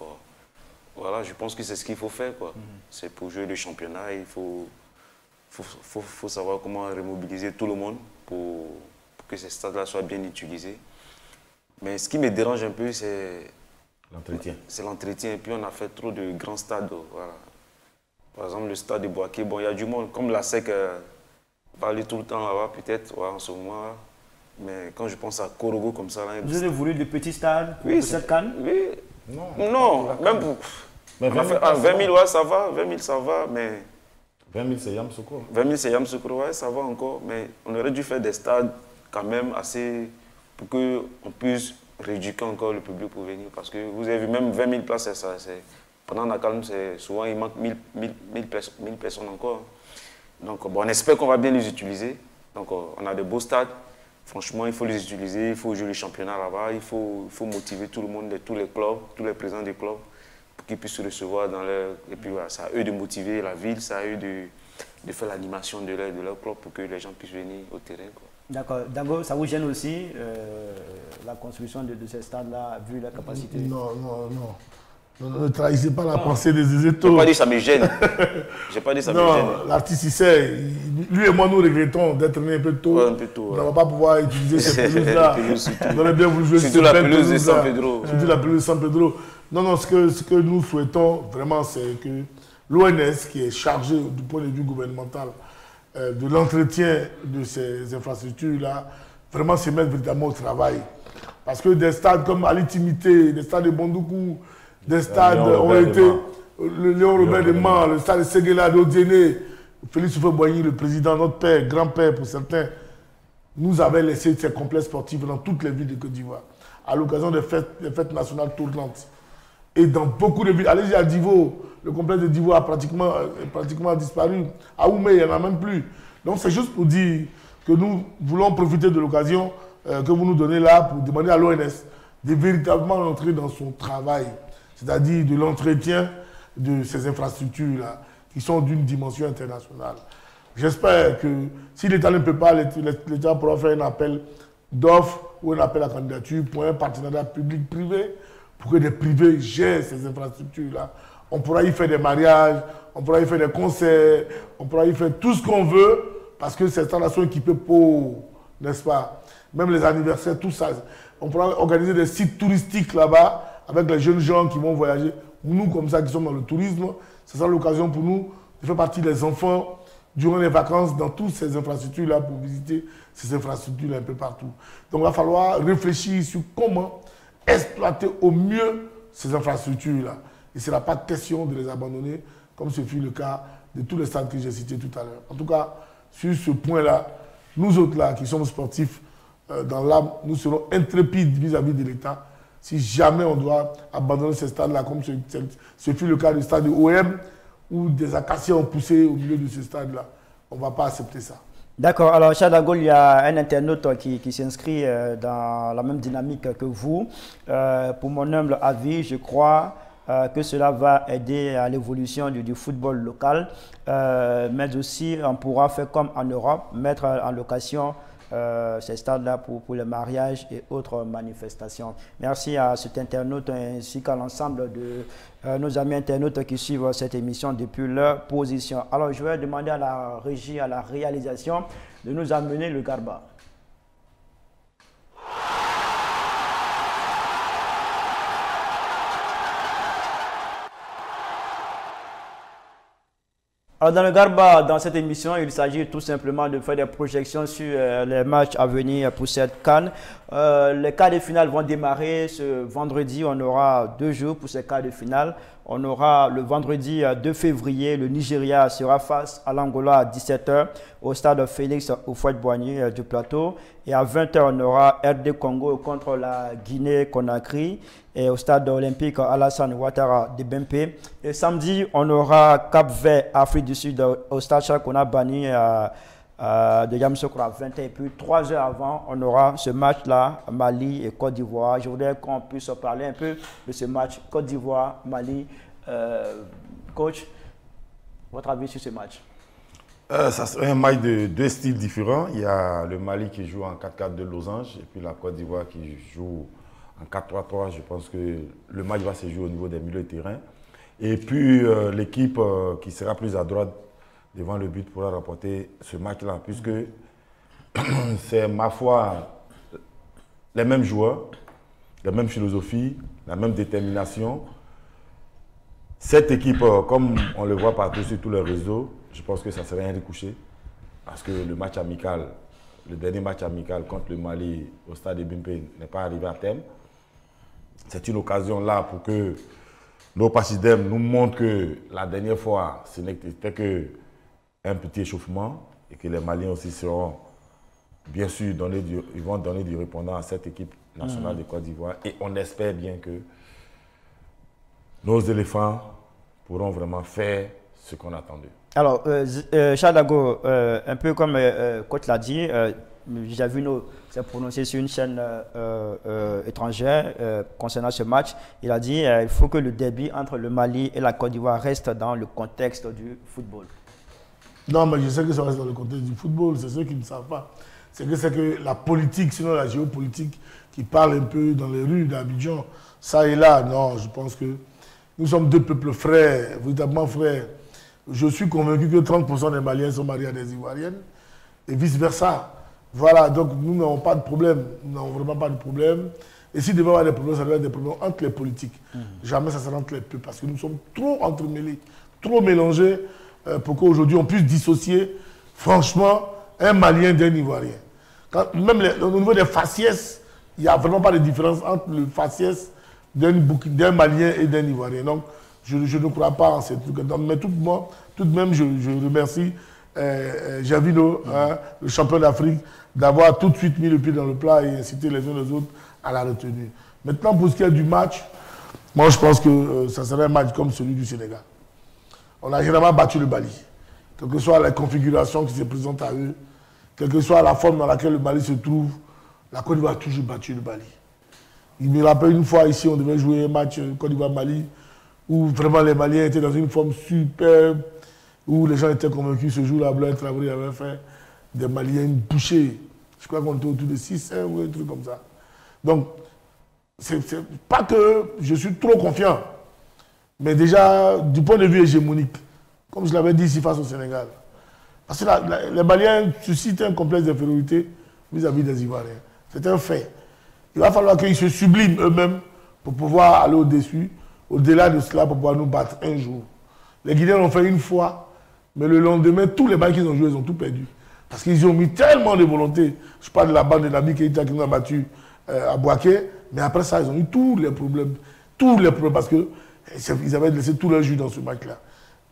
voilà, je pense que c'est ce qu'il faut faire, quoi. C'est pour jouer le championnat, il faut savoir comment remobiliser tout le monde pour que ces stades-là soient bien utilisés. Mais ce qui me dérange un peu, c'est l'entretien. C'est l'entretien. Et puis on a fait trop de grands stades. Voilà. Par exemple, le stade de Boaké, bon, il y a du monde. Comme la SEC va aller tout le temps là-bas, peut-être, ouais, en ce moment. Mais quand je pense à Korogo comme ça... Là, vous avez voulu de petits stades pour cette CAN? Oui. Non, même pour... Mais 20 000, ouais, ça va. 20 000, ça va, mais... 20 000, c'est Yamoussoukro. 20 000, c'est Yamoussoukro, ouais, ça va encore. Mais on aurait dû faire des stades quand même assez... pour qu'on puisse réduire encore le public pour venir. Parce que vous avez vu, même 20 000 places, pendant la calme, souvent il manque 1000 personnes encore. Donc bon, on espère qu'on va bien les utiliser. Donc on a de beaux stades. Franchement, il faut les utiliser, il faut jouer le championnat là-bas, il faut motiver tout le monde, tous les clubs, tous les présidents des clubs, pour qu'ils puissent se recevoir dans leur... Et puis voilà, c'est à eux de motiver la ville, c'est à eux de faire l'animation de leur club pour que les gens puissent venir au terrain, quoi. D'accord. D'abord, ça vous gêne aussi la construction de ces stades-là, vu la capacité? Non. Ne trahissez pas la pensée des étos. Je n'ai pas dit ça me gêne. J'ai pas dit ça me gêne. Non, l'artiste, il sait. Lui et moi, nous regrettons d'être né un peu tôt. Ouais, un peu tôt. On ne va pas pouvoir utiliser ces pelouses-là. On aurait bien voulu jouer surtout la pelouse de San Pedro. Surtout la pelouse de San Pedro. Non, ce que nous souhaitons vraiment, c'est que l'ONS, qui est chargé du point de vue gouvernemental de l'entretien de ces infrastructures-là, vraiment se mette véritablement au travail. Parce que des stades comme Alitimité, des stades de Bondoukou, des stades ont été, le Léon Robert de Mans, le stade de Séguéla, d'Odiéné, Félix Houphouët-Boigny, le président, notre père, grand-père pour certains, nous avait laissé ces complexes sportifs dans toutes les villes de Côte d'Ivoire, à l'occasion des fêtes nationales tournantes. Et dans beaucoup de villes, allez-y à Divo, le complexe de Divo a pratiquement disparu. À Oumé, il n'y en a même plus. Donc c'est juste pour dire que nous voulons profiter de l'occasion que vous nous donnez là pour demander à l'ONS de véritablement entrer dans son travail, c'est-à-dire de l'entretien de ces infrastructures-là, qui sont d'une dimension internationale. J'espère que si l'État ne peut pas, l'État pourra faire un appel d'offres ou un appel à candidature pour un partenariat public-privé, pour que des privés gèrent ces infrastructures-là. On pourra y faire des mariages, on pourra y faire des concerts, on pourra y faire tout ce qu'on veut, parce que ces installations équipées pour, n'est-ce pas, même les anniversaires, tout ça. On pourra organiser des sites touristiques là-bas, avec les jeunes gens qui vont voyager. Nous, comme ça, qui sommes dans le tourisme, ce sera l'occasion pour nous de faire partie des enfants durant les vacances dans toutes ces infrastructures-là pour visiter ces infrastructures un peu partout. Donc, il va falloir réfléchir sur comment exploiter au mieux ces infrastructures-là. Il ne sera pas question de les abandonner, comme ce fut le cas de tous les stades que j'ai cités tout à l'heure. En tout cas, sur ce point-là, nous autres là, qui sommes sportifs dans l'âme, nous serons intrépides vis-à-vis de l'État si jamais on doit abandonner ces stades-là, comme ce fut le cas du stade de OM, où des acacias ont poussé au milieu de ce stade-là. On ne va pas accepter ça. D'accord. Alors, Chadagol, il y a un internaute qui s'inscrit dans la même dynamique que vous. Pour mon humble avis, je crois que cela va aider à l'évolution du football local, mais aussi on pourra faire comme en Europe, mettre en location ces stades-là pour les mariages et autres manifestations. Merci à cet internaute ainsi qu'à l'ensemble de nos amis internautes qui suivent cette émission depuis leur position. Alors, je vais demander à la régie, à la réalisation, de nous amener le Garba. Alors dans le Garba, dans cette émission, il s'agit tout simplement de faire des projections sur les matchs à venir pour cette CAN. Les quarts de finale vont démarrer ce vendredi. On aura 2 jours pour ces quarts de finale. On aura le vendredi 2 février, le Nigeria sera face à l'Angola à 17 h au stade Félix Houphouët-Boigny du Plateau. Et à 20 h, on aura RD Congo contre la Guinée-Conakry et au stade olympique Alassane Ouattara de Bempé. Et samedi, on aura Cap-Vert, Afrique du Sud au stade Chakona Bani de Yamoussoukro à 20 h. Et puis 3 heures avant, on aura ce match-là, Mali et Côte d'Ivoire. Je voudrais qu'on puisse parler un peu de ce match Côte d'Ivoire-Mali. Coach, votre avis sur ce match? Ça serait un match de 2 styles différents. Il y a le Mali qui joue en 4-4 de losange et puis la Côte d'Ivoire qui joue en 4-3-3. Je pense que le match va se jouer au niveau des milieux de terrain. Et puis l'équipe qui sera plus à droite devant le but pourra remporter ce match-là, puisque c'est, ma foi, les mêmes joueurs, la même philosophie, la même détermination. Cette équipe, comme on le voit partout sur tous les réseaux, je pense que ça serait un recouché, parce que le match amical, le dernier match amical contre le Mali au stade de Bempé n'est pas arrivé à terme. C'est une occasion là pour que nos Pachidem nous montrent que la dernière fois, ce n'était qu'un petit échauffement et que les Maliens aussi seront, bien sûr, ils vont donner du répondant à cette équipe nationale de Côte d'Ivoire. Et on espère bien que nos éléphants pourront vraiment faire ce qu'on attendait. Alors, Chadago, un peu comme Coach l'a dit, j'ai vu c'est prononcé sur une chaîne étrangère concernant ce match. Il a dit qu'il faut que le derby entre le Mali et la Côte d'Ivoire reste dans le contexte du football. Non, mais je sais que ça reste dans le contexte du football. C'est ceux qui ne savent pas. C'est que la politique, sinon la géopolitique, qui parle un peu dans les rues d'Abidjan, ça et là. Non, je pense que Nous sommes deux peuples frères, véritablement frères. Je suis convaincu que 30% des Maliens sont mariés à des Ivoiriennes et vice-versa. Voilà, donc nous n'avons pas de problème. Nous n'avons vraiment pas de problème. Et s'il devait y avoir des problèmes, ça doit être des problèmes entre les politiques. Jamais ça sera entre les peuples, parce que nous sommes trop entremêlés, trop mélangés pour qu'aujourd'hui on puisse dissocier, franchement, un Malien d'un Ivoirien. Même au niveau des faciès, il n'y a vraiment pas de différence entre le faciès d'un Malien et d'un Ivoirien. Donc, je ne crois pas en ces trucs. Mais tout de même, je remercie Javino, le champion d'Afrique, d'avoir tout de suite mis le pied dans le plat et incité les uns les autres à la retenue. Maintenant, pour ce qui est du match, moi je pense que ça serait un match comme celui du Sénégal. On a généralement battu le Mali. Quelle que soit la configuration qui se présente à eux, quelle que soit la forme dans laquelle le Mali se trouve, la Côte d'Ivoire a toujours battu le Mali. Il me rappelle une fois ici, on devait jouer un match Côte d'Ivoire-Mali, où vraiment les Maliens étaient dans une forme superbe, où les gens étaient convaincus ce jour-là, Blaise Traoré avait fait des Maliens bouchés. Je crois qu'on était autour de 6-1 ou un truc comme ça. Donc, c'est pas que je suis trop confiant, mais déjà, du point de vue hégémonique, comme je l'avais dit ici face au Sénégal, parce que les Maliens suscitent un complexe d'infériorité vis-à-vis des Ivoiriens. C'est un fait. Il va falloir qu'ils se subliment eux-mêmes pour pouvoir aller au-dessus, au-delà de cela, pour pouvoir nous battre un jour. Les Guinéens l'ont fait une fois, mais le lendemain, tous les balles qu'ils ont joués, ils ont tout perdu. Parce qu'ils ont mis tellement de volonté. Je parle de la bande de Nabi Keïta qui nous a battu à Bouaké, mais après ça, ils ont eu tous les problèmes, parce qu'ils avaient laissé tout leur jus dans ce match-là.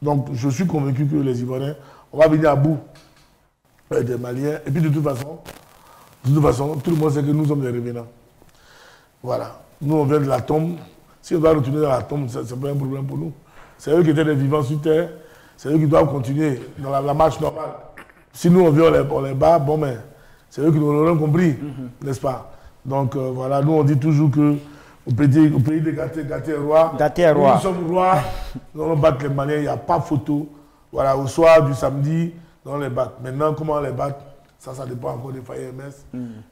Donc, je suis convaincu que les Ivoiriens, on va venir à bout des Maliens. Et puis, de toute façon, tout le monde sait que nous sommes des revenants. Voilà. Nous, on vient de la tombe. Si on doit retourner dans la tombe, ce n'est pas un problème pour nous. C'est eux qui étaient des vivants sur terre. C'est eux qui doivent continuer dans la marche normale. Si nous, on vient, on les bat, bon, mais c'est eux qui nous l'auront compris, n'est-ce pas? Donc, voilà, nous, on dit toujours que au pays de Gâté, Gâté est roi. Gâté est roi. Nous sommes rois. Nous allons battre les Maliens, il n'y a pas photo. Voilà, au soir du samedi, nous allons les battre. Maintenant, comment on les bat? Ça dépend encore des FAIMS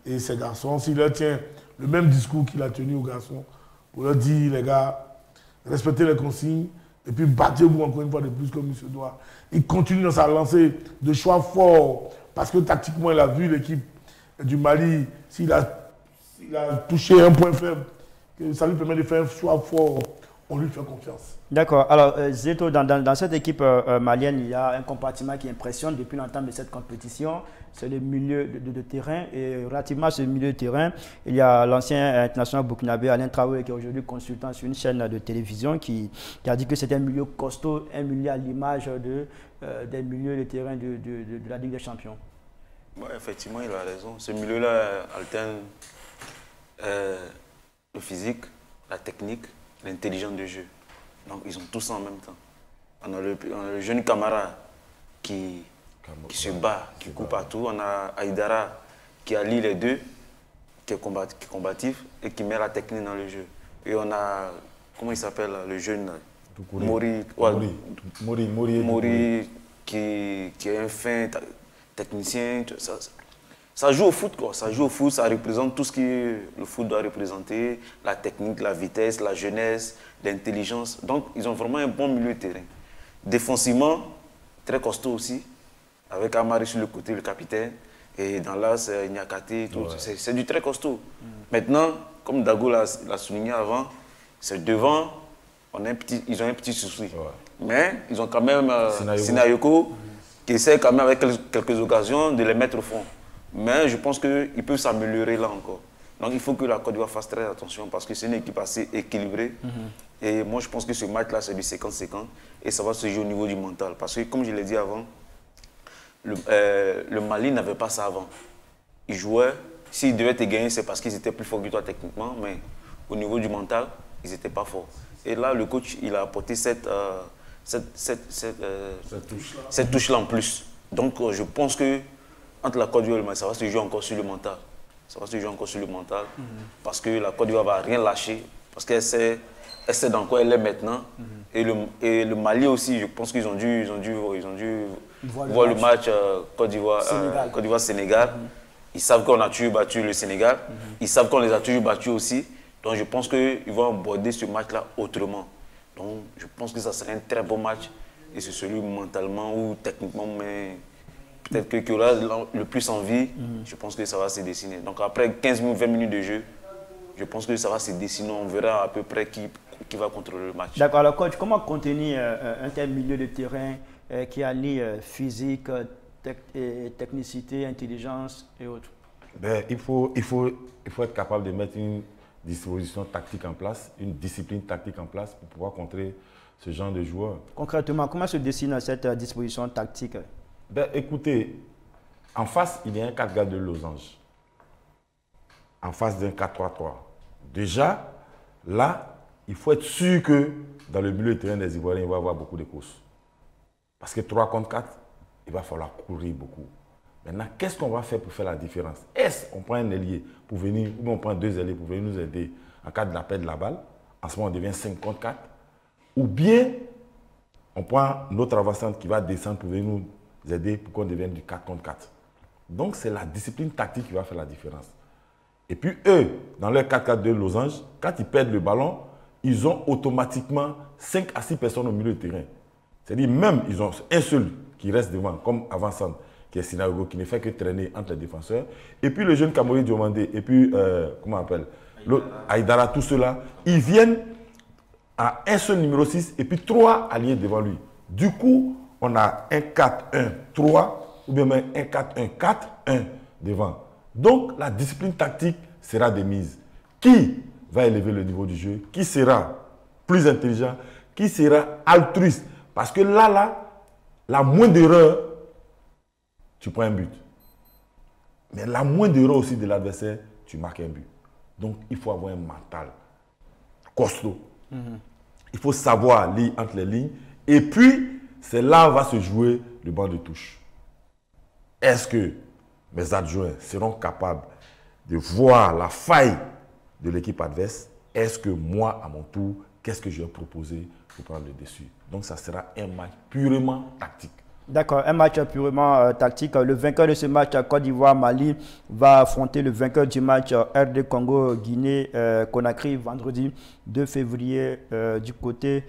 et ces garçons. S'il leur tient le même discours qu'il a tenu aux garçons, pour leur dire, les gars, respectez les consignes et puis battez-vous encore une fois de plus comme il se doit. Il continue dans sa lancée de choix forts parce que tactiquement, il a vu l'équipe du Mali. S'il a touché un point faible, que ça lui permet de faire un choix fort, on lui fait confiance. D'accord. Alors, Zeto, dans cette équipe malienne, il y a un compartiment qui impressionne depuis l'entame de cette compétition. C'est le milieu de terrain. Et relativement à ce milieu de terrain, il y a l'ancien international burkinabé Alain Traoré, qui est aujourd'hui consultant sur une chaîne de télévision, qui a dit que c'était un milieu costaud, un milieu à l'image des milieux de terrain de la Ligue des Champions. Ouais, effectivement, il a raison. Ce milieu-là alterne le physique, la technique, l'intelligence de jeu. Donc, ils ont tous ça en même temps. On a le jeune Camara qui se bat, qui coupe partout. On a Aïdara qui allie les deux, qui est combatif et qui met la technique dans le jeu. Et on a, comment il s'appelle, le jeune Mori, qui est un fin technicien. Ça joue au foot, quoi. Ça joue au foot, ça représente tout ce que le foot doit représenter, la technique, la vitesse, la jeunesse, l'intelligence. Donc, ils ont vraiment un bon milieu de terrain. Défensivement, très costaud aussi, avec Amari sur le côté, le capitaine. Et dans l'as, Niakate, tout. Ouais. C'est du très costaud. Maintenant, comme Dago l'a souligné avant, c'est devant, ils ont un petit souci. Ouais. Mais ils ont quand même Sinayoko qui essaie quand même avec quelques occasions de les mettre au fond. Mais je pense qu'ils peuvent s'améliorer là encore. Donc il faut que la Côte d'Ivoire fasse très attention parce que c'est une équipe assez équilibrée. Et moi je pense que ce match-là c'est du 50-50 et ça va se jouer au niveau du mental. Parce que comme je l'ai dit avant, le Mali n'avait pas ça avant. Ils jouaient, s'ils devaient te gagner c'est parce qu'ils étaient plus forts que toi techniquement, mais au niveau du mental, ils n'étaient pas forts. Et là le coach il a apporté cette touche-là en plus. Donc je pense que entre la Côte d'Ivoire et le Mali, ça va se jouer encore sur le mental. Ça va se jouer encore sur le mental. Parce que la Côte d'Ivoire ne va rien lâcher. Parce qu'elle sait dans quoi elle est maintenant. Et le Mali aussi, je pense qu'ils ont dû voir le match Côte d'Ivoire-Sénégal. Ils savent qu'on a toujours battu le Sénégal. Ils savent qu'on les a toujours battus aussi. Donc je pense qu'ils vont aborder ce match-là autrement. Donc, je pense que ça serait un très bon match. Et c'est celui mentalement ou techniquement, mais peut-être que qui aura le plus envie, je pense que ça va se dessiner. Donc, après 15 minutes, 20 minutes de jeu, je pense que ça va se dessiner. On verra à peu près qui va contrôler le match. D'accord. Alors, coach, comment contenir un tel milieu de terrain qui allie physique, technicité, intelligence et autres? Ben, il faut être capable de mettre une disposition tactique en place, une discipline tactique en place pour pouvoir contrer ce genre de joueurs. Concrètement, comment se dessine cette disposition tactique? Ben, écoutez, en face, il y a un 4 gars de losange. En face d'un 4-3-3. Déjà, là, il faut être sûr que dans le milieu de terrain des Ivoiriens, il va y avoir beaucoup de courses. Parce que 3 contre 4, il va falloir courir beaucoup. Maintenant, qu'est-ce qu'on va faire pour faire la différence? Est-ce qu'on prend un ailier pour venir, ou on prend 2 ailiers pour venir nous aider en cas de la perte de la balle? En ce moment, on devient 5 contre 4. Ou bien, on prend notre avancante qui va descendre pour venir nous aider pour qu'on devienne du 4 contre 4. Donc, c'est la discipline tactique qui va faire la différence. Et puis, eux, dans leur 4-4-2 losange, quand ils perdent le ballon, ils ont automatiquement 5 à 6 personnes au milieu du terrain. C'est-à-dire, même, ils ont un seul qui reste devant, comme avant-centre, qui est Sinagogo, qui ne fait que traîner entre les défenseurs. Et puis, le jeune Kamori Diomandé, et puis, comment on appelle, Aïdara, tout cela, ils viennent à un seul numéro 6 et puis 3 alliés devant lui. Du coup, on a un 4-1-3 ou bien même un 4-1-4-1 devant. Donc, la discipline tactique sera de mise. Qui va élever le niveau du jeu? Qui sera plus intelligent? Qui sera altruiste? Parce que là, la moindre erreur, tu prends un but. Mais la moindre erreur aussi de l'adversaire, tu marques un but. Donc, il faut avoir un mental costaud. Il faut savoir lire entre les lignes. Et puis, c'est là où va se jouer le banc de touche. Est-ce que mes adjoints seront capables de voir la faille de l'équipe adverse? Est-ce que moi, à mon tour, qu'est-ce que je vais proposer pour prendre le dessus? Donc, ça sera un match purement tactique. D'accord, un match purement tactique. Le vainqueur de ce match, Côte d'Ivoire-Mali, va affronter le vainqueur du match RD Congo-Guinée-Conakry vendredi 2 février du côté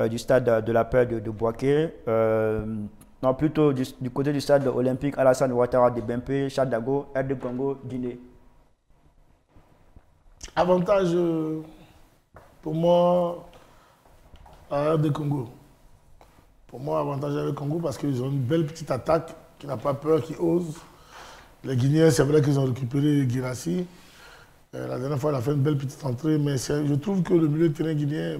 du stade de la paix de Bouaké. Non, plutôt du côté du stade olympique Alassane Ouattara de Bempé, Chadago, RD Congo-Guinée. Avantage pour moi à RD Congo. Pour moi, avantage avec le Congo parce qu'ils ont une belle petite attaque qui n'a pas peur, qui ose. Les Guinéens, c'est vrai qu'ils ont récupéré Guirassy. La dernière fois, il a fait une belle petite entrée, mais je trouve que le milieu de terrain guinéen est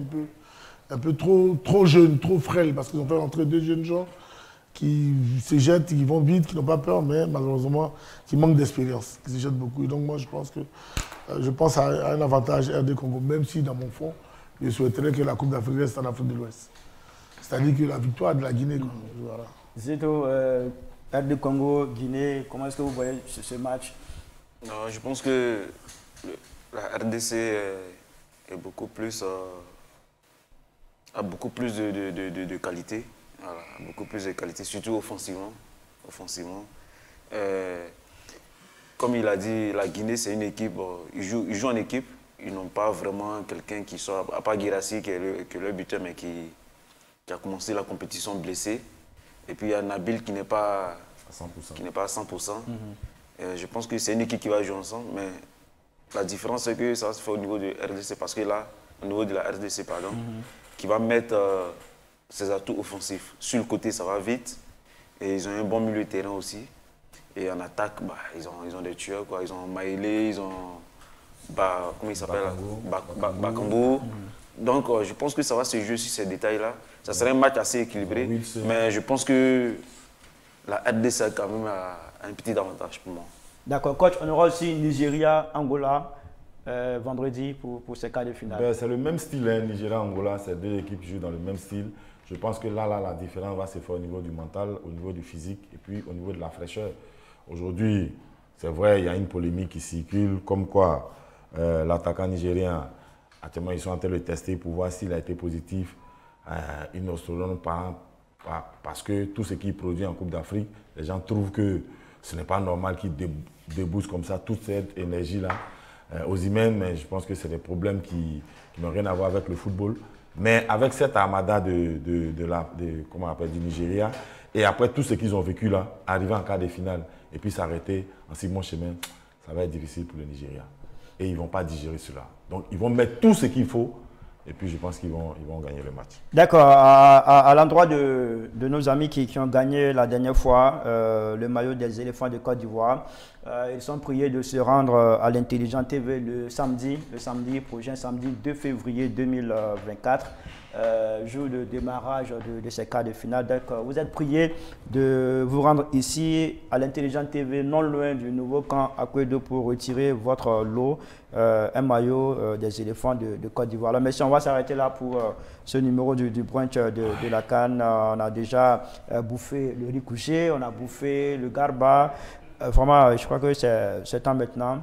un peu trop jeune, trop frêle, parce qu'ils ont fait entrer 2 jeunes gens qui se jettent, qui vont vite, qui n'ont pas peur, mais malheureusement, qui manquent d'expérience, qui se jettent beaucoup. Et donc moi, je pense à un avantage RD Congo, même si dans mon fond, je souhaiterais que la Coupe d'Afrique reste en Afrique de l'Ouest. C'est-à-dire que la victoire de la Guinée. Voilà. Zito, RD Congo, Guinée, comment est-ce que vous voyez ce match? Non, je pense que la RDC est beaucoup plus, a beaucoup plus de qualité. Voilà, beaucoup plus de qualité, surtout offensivement. Comme il a dit, la Guinée, c'est une équipe, ils jouent en équipe. Ils n'ont pas vraiment quelqu'un qui soit, à part Guirassy, qui est le buteur, mais qui a commencé la compétition blessé. Et puis il y a Nabil qui n'est pas à 100%. Je pense que c'est une équipe qui va jouer ensemble, mais la différence c'est que ça va se faire au niveau de RDC, parce que là, au niveau de la RDC, pardon, qui va mettre ses atouts offensifs. Sur le côté, ça va vite. Et ils ont un bon milieu de terrain aussi. Et en attaque, ils ont des tueurs, quoi. Ils ont Maïlé, ils ont comment il s'appelle, Bakambu. Donc, je pense que ça va se jouer sur ces détails-là. Ça serait un match assez équilibré, mais je pense que la RDC a quand même un petit avantage pour moi. D'accord, coach, on aura aussi Nigeria, Angola, vendredi pour ces quarts de finale. C'est le même style, hein, Nigeria, Angola, c'est 2 équipes qui jouent dans le même style. Je pense que là, la différence va se faire au niveau du mental, au niveau du physique et puis au niveau de la fraîcheur. Aujourd'hui, c'est vrai, il y a une polémique qui circule, comme quoi l'attaquant nigérien, actuellement, ils sont en train de le tester pour voir s'il a été positif. Une ostrodone parce que tout ce qu'il produit en Coupe d'Afrique, les gens trouvent que ce n'est pas normal qu'il débouche comme ça toute cette énergie-là aux humains, mais je pense que c'est des problèmes qui n'ont rien à voir avec le football. Mais avec cette armada comment on appelle, du Nigeria, et après tout ce qu'ils ont vécu là, arriver en quart de finale, et puis s'arrêter en si bon chemin, ça va être difficile pour le Nigeria. Et ils ne vont pas digérer cela. Donc ils vont mettre tout ce qu'il faut, et puis je pense qu'ils vont gagner le match. D'accord. À l'endroit de nos amis qui ont gagné la dernière fois le maillot des éléphants de Côte d'Ivoire, ils sont priés de se rendre à l'Intelligent TV le prochain samedi 2 février 2024, jour de démarrage de ces quarts de finale. Donc, vous êtes priés de vous rendre ici à l'Intelligent TV, non loin du nouveau camp Akwedo, pour retirer votre lot, un maillot des éléphants de Côte d'Ivoire. Alors, messieurs, on va s'arrêter là pour ce numéro du brunch de la CAN. On a déjà bouffé le riz couché, on a bouffé le garba. Vraiment, je crois que c'est temps maintenant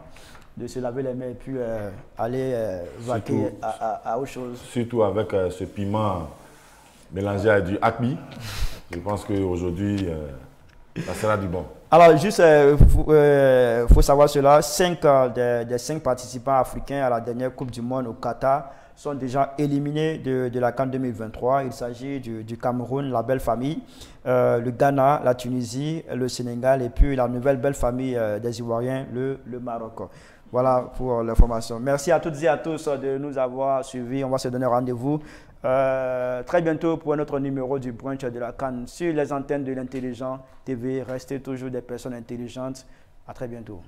de se laver les mains et puis aller vaquer à autre chose. Surtout avec ce piment mélangé à du akbi. Je pense qu'aujourd'hui, ça sera du bon. Alors, juste, faut savoir cela, 5 des 5 participants africains à la dernière Coupe du Monde au Qatar sont déjà éliminés de la CAN 2023. Il s'agit du Cameroun, la belle famille, le Ghana, la Tunisie, le Sénégal et puis la nouvelle belle famille des Ivoiriens, le Maroc. Voilà pour l'information. Merci à toutes et à tous de nous avoir suivis. On va se donner rendez-vous très bientôt pour un autre numéro du brunch de la CAN sur les antennes de l'Intelligent TV. Restez toujours des personnes intelligentes. À très bientôt.